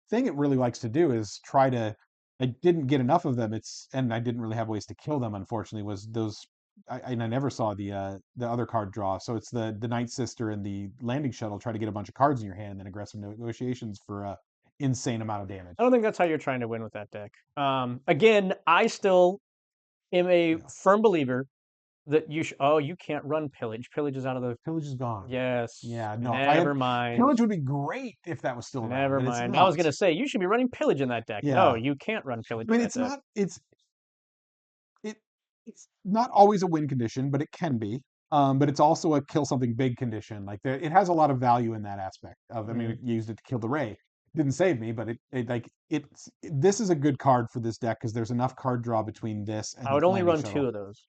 thing it really likes to do is try to. I didn't get enough of them. And I didn't really have ways to kill them. Unfortunately, was those. And I never saw the other card draw. So it's the Night Sister and the Landing Shuttle. Try to get a bunch of cards in your hand, and then aggressive negotiations for a insane amount of damage. I don't think that's how you're trying to win with that deck. Again, I still am a Yeah, firm believer that oh, you can't run pillage. Pillage is out of the. Pillage is gone. Yes, Yeah, no. If I had never mind. Pillage would be great if that was still around, Never but it's mind. I was not. gonna say you should be running pillage in that deck. No, Yeah, you can't run pillage I in mean, that deck. it it's not always a win condition, but it can be. But it's also a kill something big condition. Like it has a lot of value in that aspect of. I mean, Mm. it used it to kill the Ray. Didn't save me, but this is a good card for this deck because there's enough card draw between this and I the would only landing run two shuttle. of those.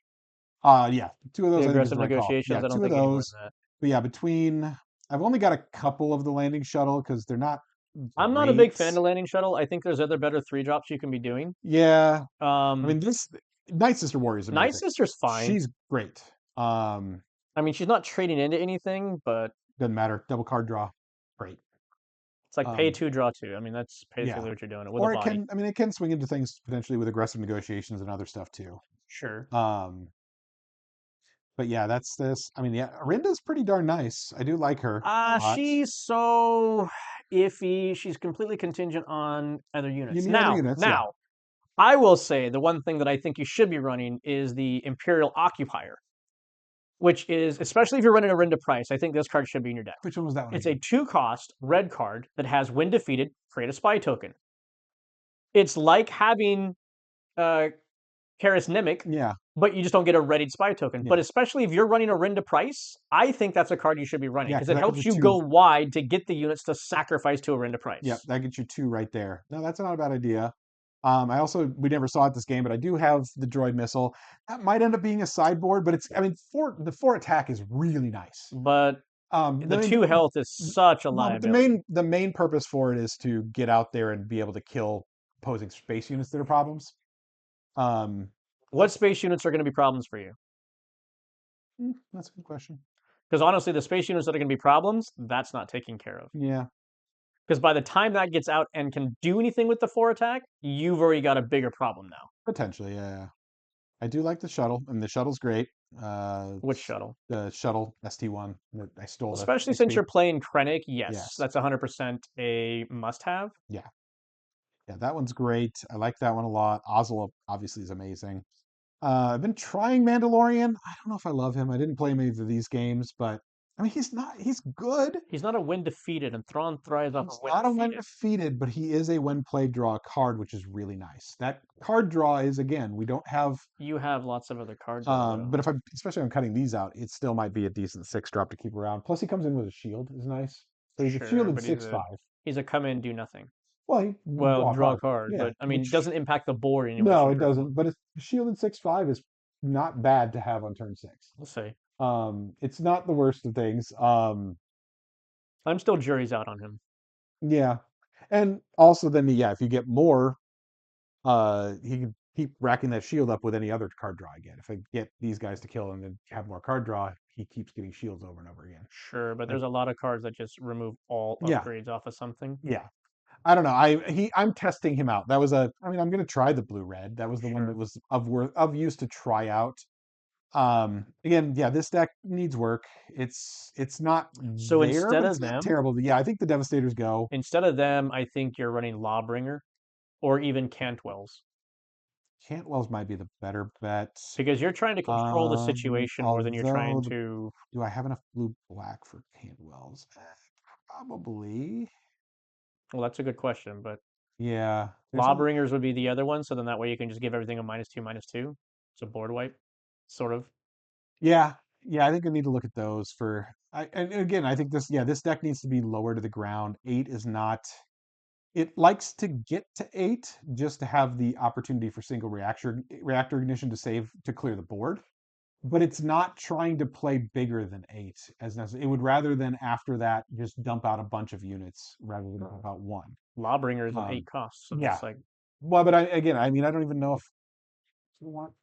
Yeah, two of those The I think is the aggressive right call. Yeah, negotiations. I don't two of think any more those. than that. But yeah, between I've only got a couple of the landing shuttle because they're not I'm not a big great. fan of landing shuttle. I think there's other better 3 drops you can be doing. Yeah, I Um, mean this Night Sister Warrior is Night amazing. Sister's fine. She's great. I mean, she's not trading into anything, but Doesn't matter. Double card draw, great. it's like pay Um, two, draw two. I mean, that's yeah, basically what you're doing with a or it body. can. I mean, it can swing into things potentially with aggressive negotiations and other stuff too. Sure. Um, but yeah, that's this. I mean, yeah, Arinda's pretty darn nice. I do like her a lot. She's so iffy. She's completely contingent on other You units. need other units, yeah. Now, I will say the one thing that I think you should be running is the Imperial Occupier, which is, especially if you're running a Rinda Price, I think this card should be in your deck. Which one was that one? It's a Again? 2-cost red card that has when defeated, create a spy token. It's like having uh, Karis Nemec, Yeah, but you just don't get a readied spy token. yeah, But especially if you're running a Rinda Price, I think that's a card you should be running yeah. because Because it that gets helps you you two. go wide to get the units to sacrifice to a Rinda Yeah, Price. that gets you two right there. No, that's not a bad idea. I also we never saw it this game, but I do have the droid missile. That might end up being a sideboard, but it's I mean four attack is really nice. But The the main, 2 health is such a well, but liability. the main purpose for it is to get out there and be able to kill opposing space units that are problems. Um, What space units are going to be problems for you? that's a good question. Because honestly, the space units that are going to be problems, that's not taken care of. Yeah, Because by the time that gets out and can do anything with the 4 attack, you've already got a bigger problem now. potentially. Yeah, I do like the shuttle, and the shuttle's great. Which shuttle? The shuttle ST1 that I stole the Especially since XP. you're playing Krennic, yes, Yes, that's 100% a must-have. yeah, yeah, that one's great. I like that one a lot. Ozzel obviously is amazing. I've been trying Mandalorian. I don't know if I love him. I didn't play any of these games, but I mean, he's good. He's not a win defeated, and Thrawn thrives off of He's win not a when defeated. defeated, but he is a when played draw card, which is really nice. That card draw is again, we don't have. You have lots of other card draw though. But if especially I'm cutting these out, it still might be a decent 6 drop to keep around. Plus, he comes in with a shield, is nice. So he's a Sure, shielded but 6/5. he's a come in do nothing. Well, he will Well, draw a draw a card. card, Yeah, but I mean, which doesn't impact the board in any way, no, it shape, or doesn't. form. But a shielded 6/5 is not bad to have on turn 6. We'll see. It's not the worst of things. I'm still jury's out on him. Yeah, and also then yeah, if you get more, he can keep racking that shield up with any other card draw I get. If I get these guys to kill and then have more card draw, he keeps getting shields over and over again. Sure, but Like, there's a lot of cards that just remove all yeah, upgrades off of something. yeah. I don't know. I'm testing him out. That was a. I mean, I'm gonna try the blue red. That was the one that Sure. was of use to try out. Again, yeah, this deck needs work. It's not So there, but it's not terrible. But yeah, I think the Devastators go. instead of them, I think you're running Lawbringer or even Cantwell's Cantwell's might be the better bet. because you're trying to control the situation more than you're trying Although, to. do I have enough blue black for Cantwell's? Probably. Well, that's a good question, but Yeah. There's only. Lawbringers would be the other one, so then that way you can just give everything a -2/-2. It's a board wipe, sort of. Yeah. Yeah. I think I need to look at those for. And again, I think this. Yeah, this deck needs to be lower to the ground. 8 is not. It likes to get to 8 just to have the opportunity for single reactor ignition to save to clear the board. But it's not trying to play bigger than 8 as necessary. It would rather than after that just dump out a bunch of units rather than dump out one. Lawbringer is an 8 Um, cost, so yeah. it's like Well, but I mean, I don't even know if I want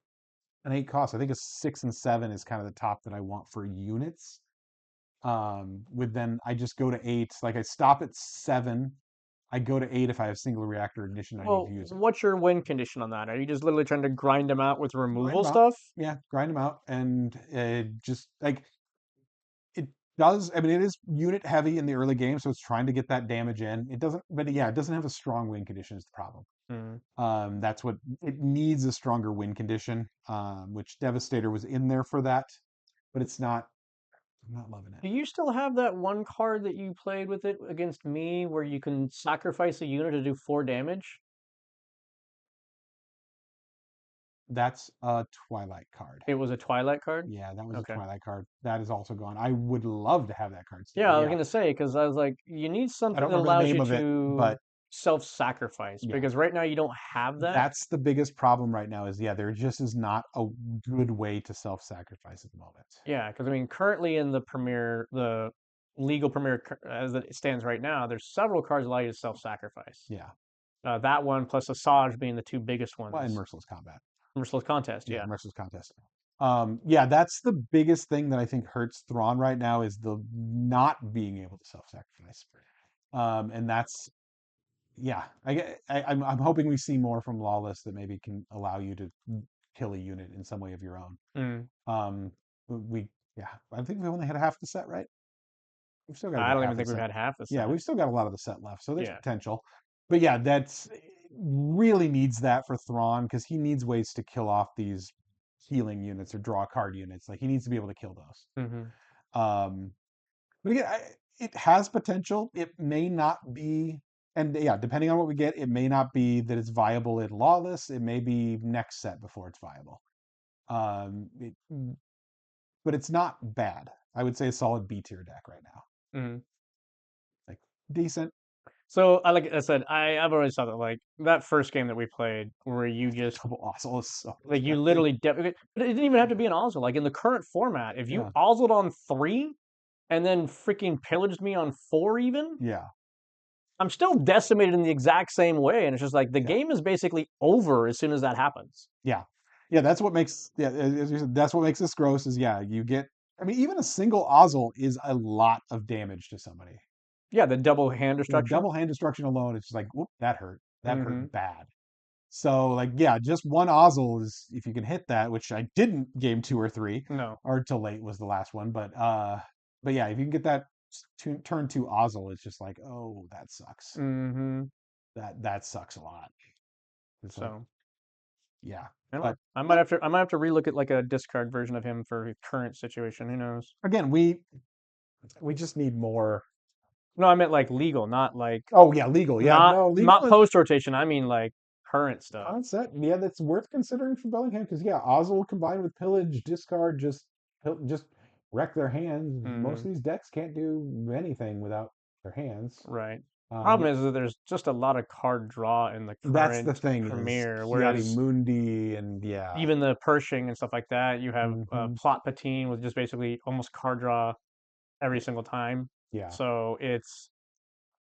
an 8 cost. I think a 6 and 7 is kind of the top that I want for units. With then I just go to 8. Like I stop at 7. I go to 8 if I have single reactor ignition. I need to well, use it. what's your win condition on that? Are you just literally trying to grind them out with Grind removal them out. stuff? Yeah, grind them out, and just like it does. I mean, it is unit heavy in the early game, so it's trying to get that damage in. It doesn't, but yeah, it doesn't have a strong win condition is the problem. Hmm. That's what it needs, a stronger win condition, which Devastator was in there for that, but it's not. I'm not loving it. Do you still have that one card that you played with it against me where you can sacrifice a unit to do 4 damage? That's a Twilight card. It was a Twilight card? Yeah, that was a Okay. Twilight card. That is also gone. I would love to have that card still. Yeah, I was Yeah, gonna say because I was like, you need I something don't that remember the allows name you of it, to but self-sacrifice yeah. because right now you don't have that. That's the biggest problem right now is, yeah, there just is not a good way to self-sacrifice at the moment. Yeah, because I mean, currently in the legal premier as it stands right now, there's several cards allow you to self-sacrifice. Yeah. That one plus Asajj being the two biggest Well, and ones. Merciless Combat. Merciless Contest, Yeah, yeah. Merciless Contest. Yeah, that's the biggest thing that I think hurts Thrawn right now is the not being able to self-sacrifice. And that's, yeah, I'm hoping we see more from Lawless that maybe can allow you to kill a unit in some way of your own. Mm. Um, yeah, I think we only had half the set, right? We've still got a I good don't half even of the think we've set. had half the Yeah, set. we've still got a lot of the set left, so there's Yeah. potential. But yeah, that's really needs that for Thrawn because he needs ways to kill off these healing units or draw card units. Like he needs to be able to kill those. Hmm. Um, but again, it has potential. It may not be, and yeah, depending on what we get, it may not be that it's viable in Lawless. It may be next set before it's viable. Um, it, but it's not bad. I would say a solid B tier deck right now. Hmm. Like decent. So I like I said, I've always thought that like that first game that we played where you just Double Ossel is so like you tempting. literally but it didn't even have to be an Ozil. Like in the current format, if you Yeah. Ozil'd on 3 and then freaking pillaged me on 4 even, Yeah. I'm still decimated in the exact same way. And it's just like the Yeah. game is basically over as soon as that happens. Yeah. Yeah. That's what makes, yeah, as you said, that's what makes this gross is, yeah, you get, I mean, even a single Ozzle is a lot of damage to somebody. Yeah, the double hand Yeah. destruction. Double hand destruction alone, it's just like, whoop, that hurt. That hurt Hmm. bad. So, like, yeah, just one Ozzle is, if you can hit that, which I didn't game 2 or 3, No. or till late was the last one. But yeah, if you can get that turn 2 Ozzle, it's just like, oh, that sucks. Hmm. That sucks a lot. It's like, So yeah. I don't know. But yeah, I might have to relook at like a discard version of him for his current situation. Who knows? again, we just need more. No, I meant like legal, not like Oh yeah, legal. Yeah, no, legal not is post rotation. I mean like current stuff. concept. Yeah, that's worth considering for Bellingham because yeah, Ozil combined with pillage, discard, just wreck their hands. Most Hmm. of these decks can't do anything without their hands. Right. Yeah, Problem is that there's just a lot of card draw in the that's the current thing is premiere, Kiadi whereas Mundi and yeah. even the Pershing and stuff like that, you have Hmm. plot patine with just basically almost card draw every single time. Yeah. So it's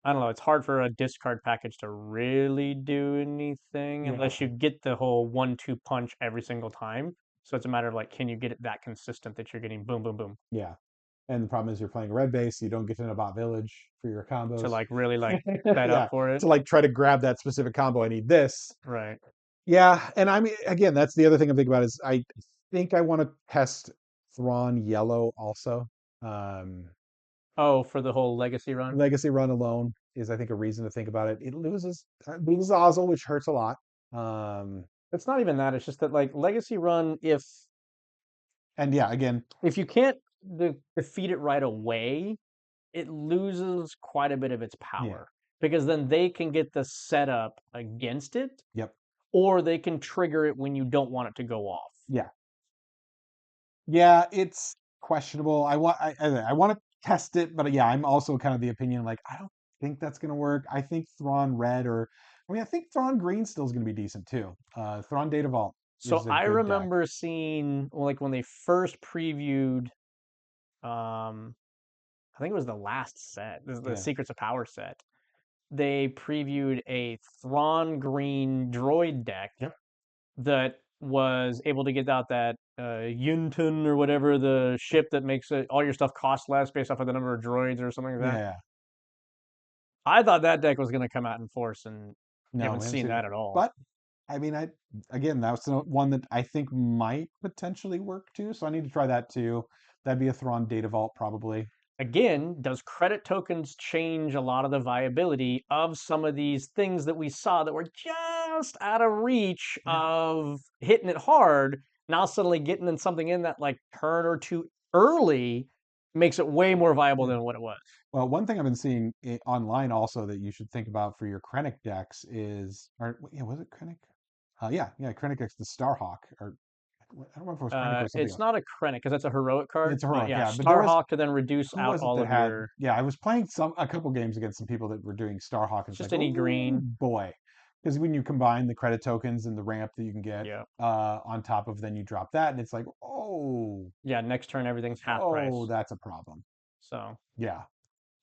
I don't know. It's hard for a discard package to really do anything Yeah. unless you get the whole 1-2 punch every single time. So it's a matter of like, can you get it that consistent that you're getting boom, boom, boom Yeah. And the problem is you're playing red base, so you don't get to Nabat Village for your to combos. like really like set up Yeah. for it. To like try to grab that specific combo. I need this. Right. Yeah. And I mean, again, that's the other thing I'm thinking about is I think I want to test Thrawn yellow also. Um, Oh, for the whole legacy run. Legacy run alone is, I think, a reason to think about it. It loses Ozzel, which hurts a lot. It's not even that. It's just that like legacy run, And yeah, again, if you can't defeat it right away, it loses quite a bit of its yeah, power because then they can get the setup against it, yep, or they can trigger it when you don't want it to go off. yeah, yeah. It's questionable. I want to test it, but yeah, I'm also kind of the opinion like I don't think that's going to work. I think Thrawn red or I mean, I think Thrawn green still is going to be decent too. Thrawn Data Vault So is a I good deck. remember seeing like when they first previewed, um, I think it was the last set, the Yeah, Secrets of Power set. They previewed a Thrawn green droid deck yep, that was able to get out that Yunton or whatever the ship that makes all your stuff cost less based off of the number of droids or something like that. yeah. I thought that deck was going to come out in force, and No, haven't we haven't seen seen it, that at all. but I mean, I again, that's one that I think might potentially work too. So I need to try that too. That'd be a Thrawn Data Vault probably. Again, does credit tokens change a lot of the viability of some of these things that we saw that were just out of reach Yeah. of hitting it hard? Now suddenly getting in something in that like turn or two early makes it way more viable Yeah. than what it was. Well, one thing I've been seeing online also that you should think about for your Krennic decks or yeah, was it Krennic? Yeah, Krennic decks, the Starhawk, or I don't remember if it was Krennic or something It's else. not a Krennic because that's a heroic card, It's a but heroic, yeah, yeah. But there was Starhawk to then reduce who out was it all that of had? your Yeah, I was playing a couple games against some people that were doing Starhawk, and it's just like, any oh green. boy, because when you combine the credit tokens and the ramp that you can get Yeah. on top of, then you drop that, and it's like, Yeah, next turn everything's half oh, price. that's a problem. So Yeah,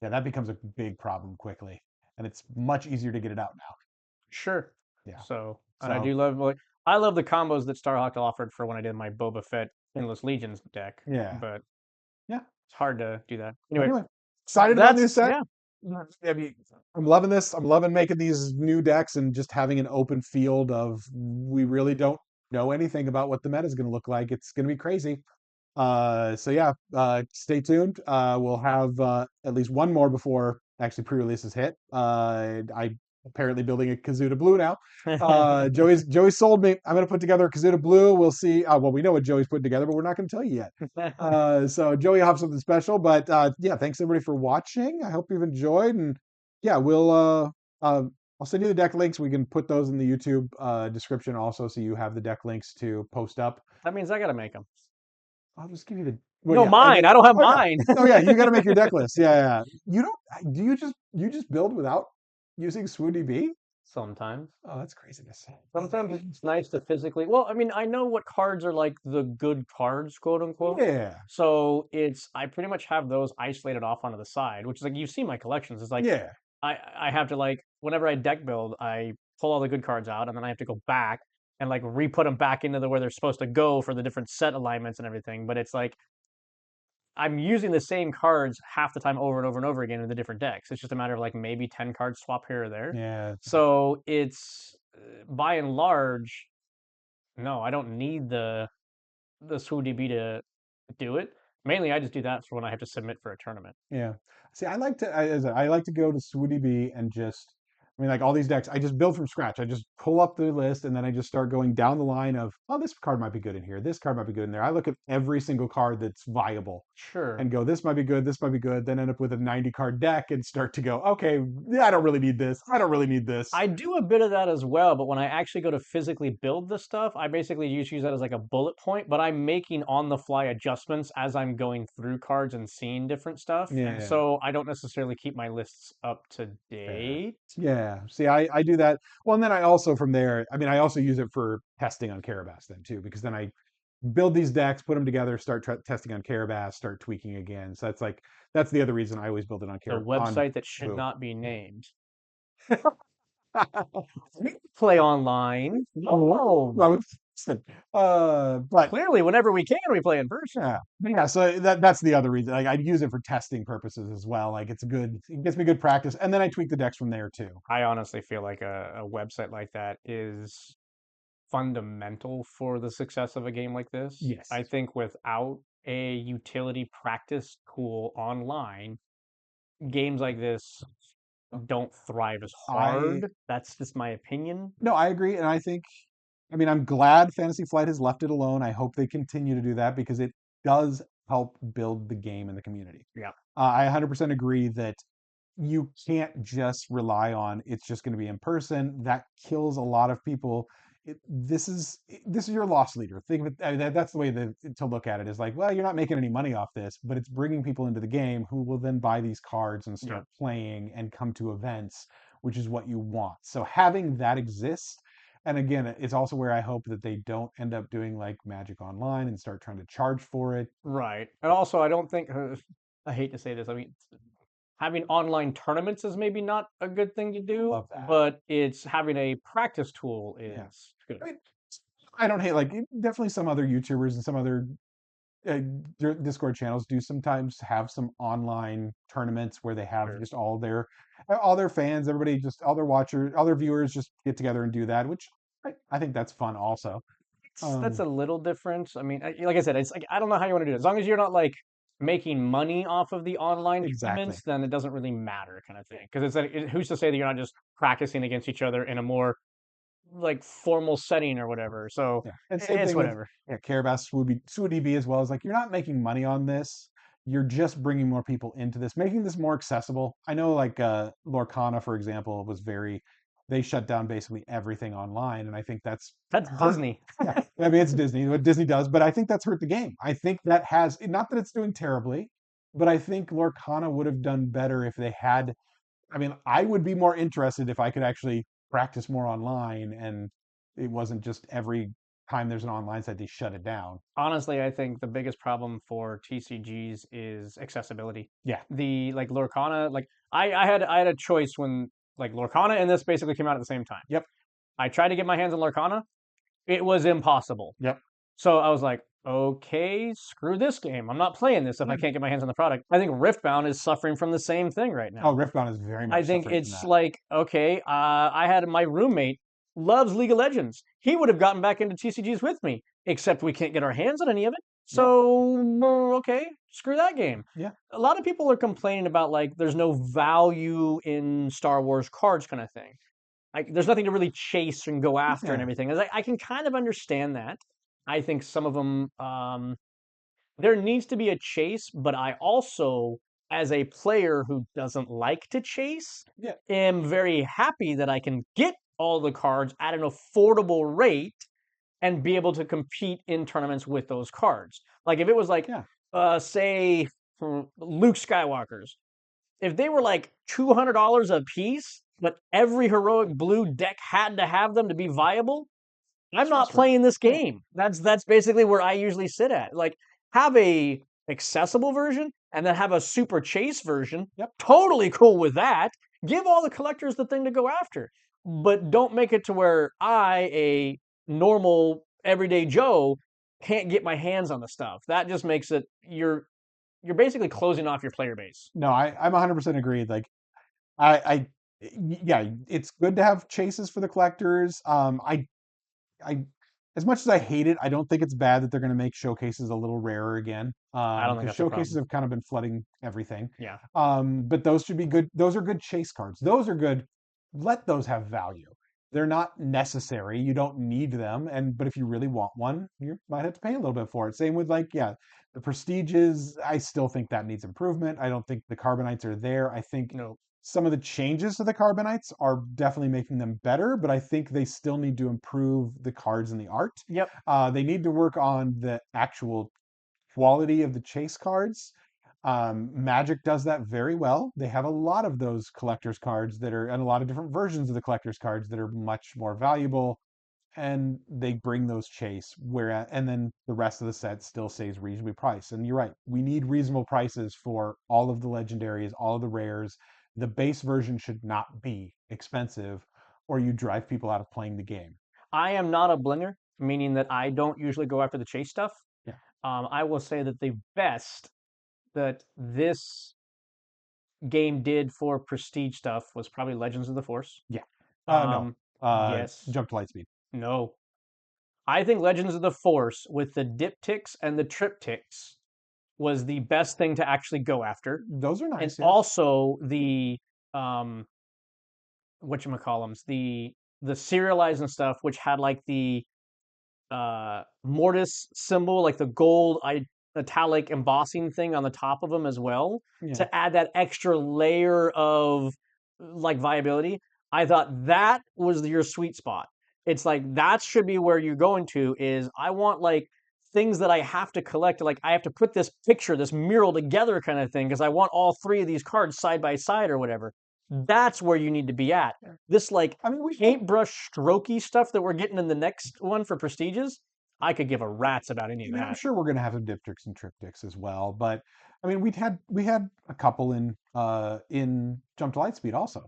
yeah, that becomes a big problem quickly, and it's much easier to get it out now. sure. Yeah, So and I so do love like I love the combos that Starhawk offered for when I did my Boba Fett Endless Legions deck, yeah, but yeah. it's hard to do that. Anyway, Anyway, excited about the new that's set. yeah. I mean, I'm loving this. I'm loving making these new decks and just having an open field of we really don't know anything about what the meta is going to look like. It's going to be crazy. So yeah, stay tuned. We'll have at least one more before actually pre-releases hit. I apparently building a Kazuda Blue now. Joey sold me. I'm gonna put together a Kazuda Blue. We'll see. Well, we know what Joey's putting together, but we're not gonna tell you yet. So Joey will have something special. But yeah, thanks everybody for watching. I hope you've enjoyed. And yeah, I'll send you the deck links. We can put those in the YouTube description also, so you have the deck links to post up. That means I gotta make them. I'll just give you the well, No, yeah, and mine. then I don't have oh yeah, mine. oh yeah, you got to make your deck list. Yeah, yeah. You don't? Do you just build without using SwooDB? Sometimes. Oh, that's craziness. Sometimes it's nice to physically. Well, I mean, I know what cards are like the good cards, quote unquote. Yeah, So I pretty much have those isolated off onto the side, which is like you see my collections. It's like yeah, I have to like whenever I deck build, I pull all the good cards out, and then I have to go back and like re-put them back into where they're supposed to go for the different set alignments and everything. But it's like I'm using the same cards half the time over and over and over again in the different decks. It's just a matter of like maybe 10 cards swap here or there. yeah. So it's by and large, no, I don't need the SWODB to do it. Mainly, I just do that for when I have to submit for a tournament. Yeah. See, I like to go to SwooDB and just, I mean, like all these decks, I just build from scratch. I just pull up the list and then I just start going down the line of, oh, this card might be good in here. This card might be good in there. I look at every single card that's viable Sure. and go, this might be good. This might be good. Then end up with a 90 card deck and start to go, okay, yeah, I don't really need this. I don't really need this. I do a bit of that as well, but when I actually go to physically build the stuff, I basically just use that as like a bullet point, but I'm making on the fly adjustments as I'm going through cards and seeing different stuff. And Yeah. so I don't necessarily keep my lists up to Fair. date. Yeah. See, I do that. Well, and then I also from there, I mean, I also use it for testing on Carabas then too, because then build these decks, put them together, start testing on Carabas, start tweaking again. So that's the other reason I always build it on The on website that should Boo. not be named. Play online. No. Well, but Clearly, whenever we can, we play in person. yeah, yeah. So that's the other reason. Like I'd use it for testing purposes as well. Like it's good. It gets me good practice, and then I tweak the decks from there too. I honestly feel like a website like that is fundamental for the success of a game like this. I Yes, think without a utility practice tool online, games like this don't thrive as I hard. That's just my opinion. no, I agree, and I think. I mean, I'm glad Fantasy Flight has left it alone. I hope they continue to do that because it does help build the game and the community. Yeah, I 100% agree that you can't just rely on it's just going to be in person. That kills a lot of people. This is your loss leader. Think of it. I mean, that's the way to look at it. Is like, well, you're not making any money off this, but it's bringing people into the game who will then buy these cards and yeah, start playing and come to events, which is what you want. So having that exist. And again, it's also where I hope that they don't end up doing like Magic Online and start trying to charge for it. right. And also, I don't think I hate to say this. I mean, having online tournaments is maybe not a good thing to do, Love that. but it's having a practice tool Yeah. is good. I mean, I don't hate like definitely some other YouTubers and some other uh, Discord channels do sometimes have some online tournaments where they have Sure. just all their fans, everybody, just all their watchers, all their viewers, just get together and do that, which I think that's fun also. That's Um, a little different. I mean, like I said, it's like I don't know how you want to do it. As long as you're not like making money off of the online exactly. tournaments, then it doesn't really matter, kind of thing. Because it's like, who's to say that you're not just practicing against each other in a more like formal setting or whatever? So Yeah, and same it's thing with whatever. yeah, Carabas SWODB as well. Is like you're not making money on this. You're just bringing more people into this, making this more accessible. I know, like Lorcana, for example, was very. They shut down basically everything online, and I think that's That's hurt. Disney. Yeah, I mean it's Disney, what Disney does, but I think that's hurt the game. I think that has not that it's doing terribly, but I think Lorcana would have done better if they had I mean, I would be more interested if I could actually practice more online and it wasn't just every time there's an online site they shut it down. Honestly, I think the biggest problem for TCGs is accessibility. Yeah. The like Lorcana, like I had a choice when like Lorcana and this basically came out at the same time. Yep. I tried to get my hands on Lorcana. It was impossible. Yep. So I was like, okay, screw this game. I'm not playing this if I Yeah. can't get my hands on the product. I think Riftbound is suffering from the same thing right Oh, now. Riftbound is very I much think suffering from it's that. like, okay, I had my roommate loves League of Legends. He would have gotten back into TCGs with me, except we can't get our hands on any of it. Yep. So, okay, screw that game. Yeah. A lot of people are complaining about like there's no value in Star Wars cards kind of thing. Like there's nothing to really chase and go after and Yeah. everything. I can kind of understand that. I think some of them there needs to be a chase, but I also, as a player who doesn't like to chase, Yeah. am very happy that I can get all the cards at an affordable rate and be able to compete in tournaments with those cards. Like if it was like, Yeah. say, Luke Skywalker's, if they were like $200 a piece, but every heroic blue deck had to have them to be viable, I'm It's not frustrating. playing this Yeah. game. That's basically where I usually sit at. Like have a accessible version and then have a super chase version. Yep. Totally cool with that. Give all the collectors the thing to go after. But don't make it to where I, a normal everyday Joe, can't get my hands on the stuff. That just makes it you're basically closing off your player base. No, I'm 100% agreed. Like I yeah, it's good to have chases for the collectors. I as much as I hate it, I don't think it's bad that they're going to make showcases a little rarer again. I don't think Because that's a showcases problem. have kind of been flooding everything. Yeah. But those should be good. Those are good chase cards. Those are good. Let those have value. They're not necessary. You don't need them. And but if you really want one, you might have to pay a little bit for it. Same with like, yeah, the prestiges. I still think that needs improvement. I don't think the carbonites are there. I think No. some of the changes to the carbonites are definitely making them better, but I think they still need to improve the cards and the art. Yep. They need to work on the actual quality of the chase cards. Magic does that very well. They have a lot of those collector's cards that are, and a lot of different versions of the collector's cards that are much more valuable. and they bring those chase where and then the rest of the set still stays reasonably priced. And you're right, we need reasonable prices for all of the legendaries, all of the rares. The base version should not be expensive, or you drive people out of playing the game. I am not a blinger, meaning that I don't usually go after the chase stuff. Yeah. I will say that the best that this game did for prestige stuff was probably Legends of the Force. Yeah. No. Um, yes, Jump to Lightspeed. no. I think Legends of the Force with the diptychs and the triptychs was the best thing to actually go after. Those are And nice, yeah. also the um whatchamacallums, the serialized and stuff, which had like the mortis symbol, like the gold italic embossing thing on the top of them as well, Yeah. to add that extra layer of like viability. I thought that was your sweet spot. It's like that should be where you're going to is I want like things that I have to collect. Like I have to put this picture, this mural together kind of thing, because I want all three of these cards side by side or whatever. That's where you need to be at. This like I mean, paintbrush strokey stuff that we're getting in the next one for prestiges, I could give a rat's about any I of mean, I'm that. sure we're going to have some diptychs and triptychs as well, but I mean, we had a couple in Jump to Lightspeed also.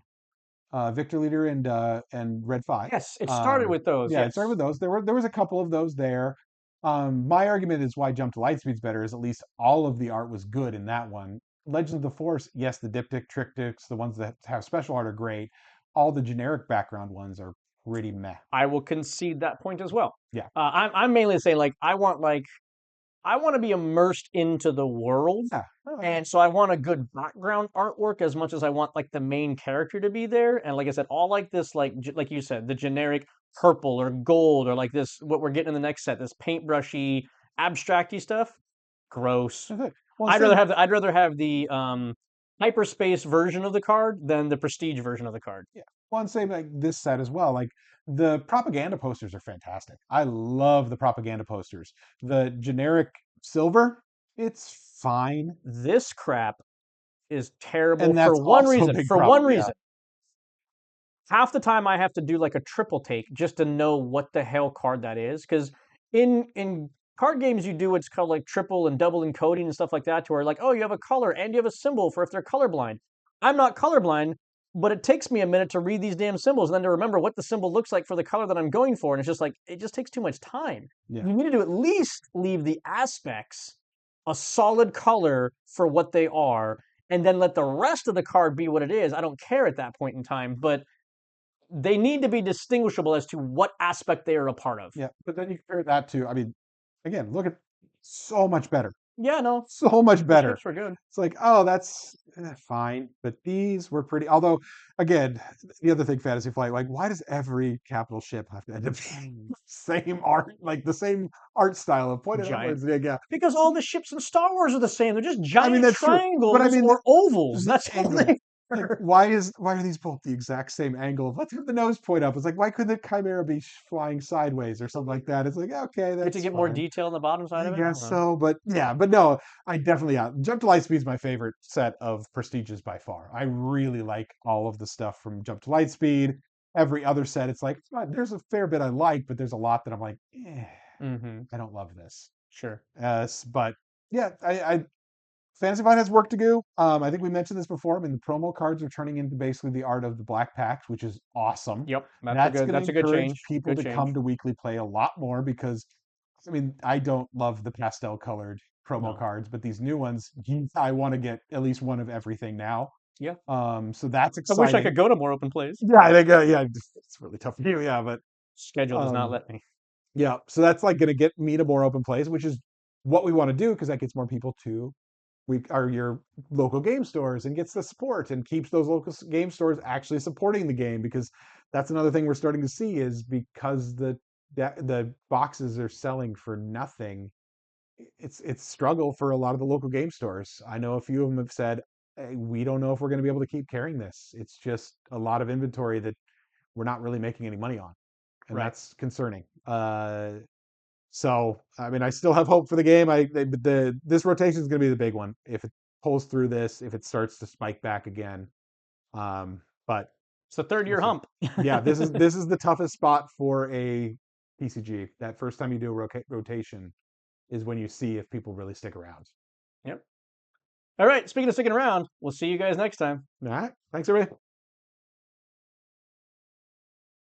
Victor Leader and Red 5. Yes, it started with those. Yeah, it started Yes, with those. There was a couple of those there. My argument is why Jump to Lightspeed's better is at least all of the art was good in that one. Legends of the Force, yes, the diptych, triptychs, the ones that have special art are great. All the generic background ones are pretty meh. I will concede that point as well. Yeah. I'm mainly saying like I want to be immersed into the world. Yeah. Oh, yeah. And so I want a good background artwork as much as I want like the main character to be there. And like I said, all like this, like you said, the generic purple or gold or like this, what we're getting in the next set, this paintbrushy, abstracty stuff. Gross. That's it. Well, same. I'd rather have the hyperspace version of the card than the prestige version of the card. Yeah. Well, and same like this set as well. Like the propaganda posters are fantastic. I love the propaganda posters. The generic silver, it's fine. This crap is terrible And for that's one also a reason. big For one problem. Yeah. reason. Half the time I have to do like a triple take just to know what the hell card that is. Because in card games you do what's called like triple and double encoding and stuff like that, to where like, oh, you have a color and you have a symbol for if they're colorblind. I'm not colorblind, but it takes me a minute to read these damn symbols and then to remember what the symbol looks like for the color that I'm going for. And it's just like it just takes too much time. Yeah. You need to at least leave the aspects a solid color for what they are, and then let the rest of the card be what it is. I don't care at that point in time, but they need to be distinguishable as to what aspect they are a part of. Yeah. But then you compare that to, I mean, again, look at so much better. Yeah, no, So much the better. ships were good. It's like, oh, that's fine. But these were pretty. Although, again, the other thing, Fantasy Flight, like, why does every capital ship have to end up being the same art, like the same art style of pointed Giant. upwards? Yeah, yeah. Because all the ships in Star Wars are the same. They're just I mean, giant that's true. But I triangles mean, or ovals. the That's all angle. they Like, are. why are these both the exact same angle? Let's have the nose point up. It's like, why couldn't the Chimera be flying sideways or something like that? It's like, okay, Get to that's get more fine. detail on the bottom side I of it. I don't guess know. so, but yeah, but no, I definitely Jump to Lightspeed is my favorite set of prestiges by far. I really like all of the stuff from Jump to Lightspeed. Every other set, it's like there's a fair bit I like, but there's a lot that I'm like, Mm-hmm. I don't love this. Sure. But yeah, I Fantasy Flight has work to do. I think we mentioned this before. I mean, the promo cards are turning into basically the art of the Black Pact, which is awesome. Yep. That's going to That's a good encourage change. people Good to change. come to weekly play a lot more because, I mean, I don't love the pastel colored promo No. cards, but these new ones, I want to get at least one of everything now. Yeah. So that's I wish I exciting. could go to more open plays. Yeah, I think yeah, it's really tough for you. Yeah, but Schedule does not um, let me. yeah, so that's like going to get me to more open plays, which is what we want to do because that gets more people to we are your local game stores and gets the support and keeps those local game stores actually supporting the game because that's another thing we're starting to see is because the boxes are selling for nothing. It's struggle for a lot of the local game stores. I know a few of them have said, hey, we don't know if we're going to be able to keep carrying this. It's just a lot of inventory that we're not really making any money on, and Right. that's concerning. So, I mean, I still have hope for the game. This rotation is going to be the big one. If it pulls through this, if it starts to spike back again, but It's the third we'll year see. hump. Yeah, this is the toughest spot for a PCG. That first time you do a rotation is when you see if people really stick around. Yep. All right. Speaking of sticking around, we'll see you guys next time. All right. Thanks, everybody.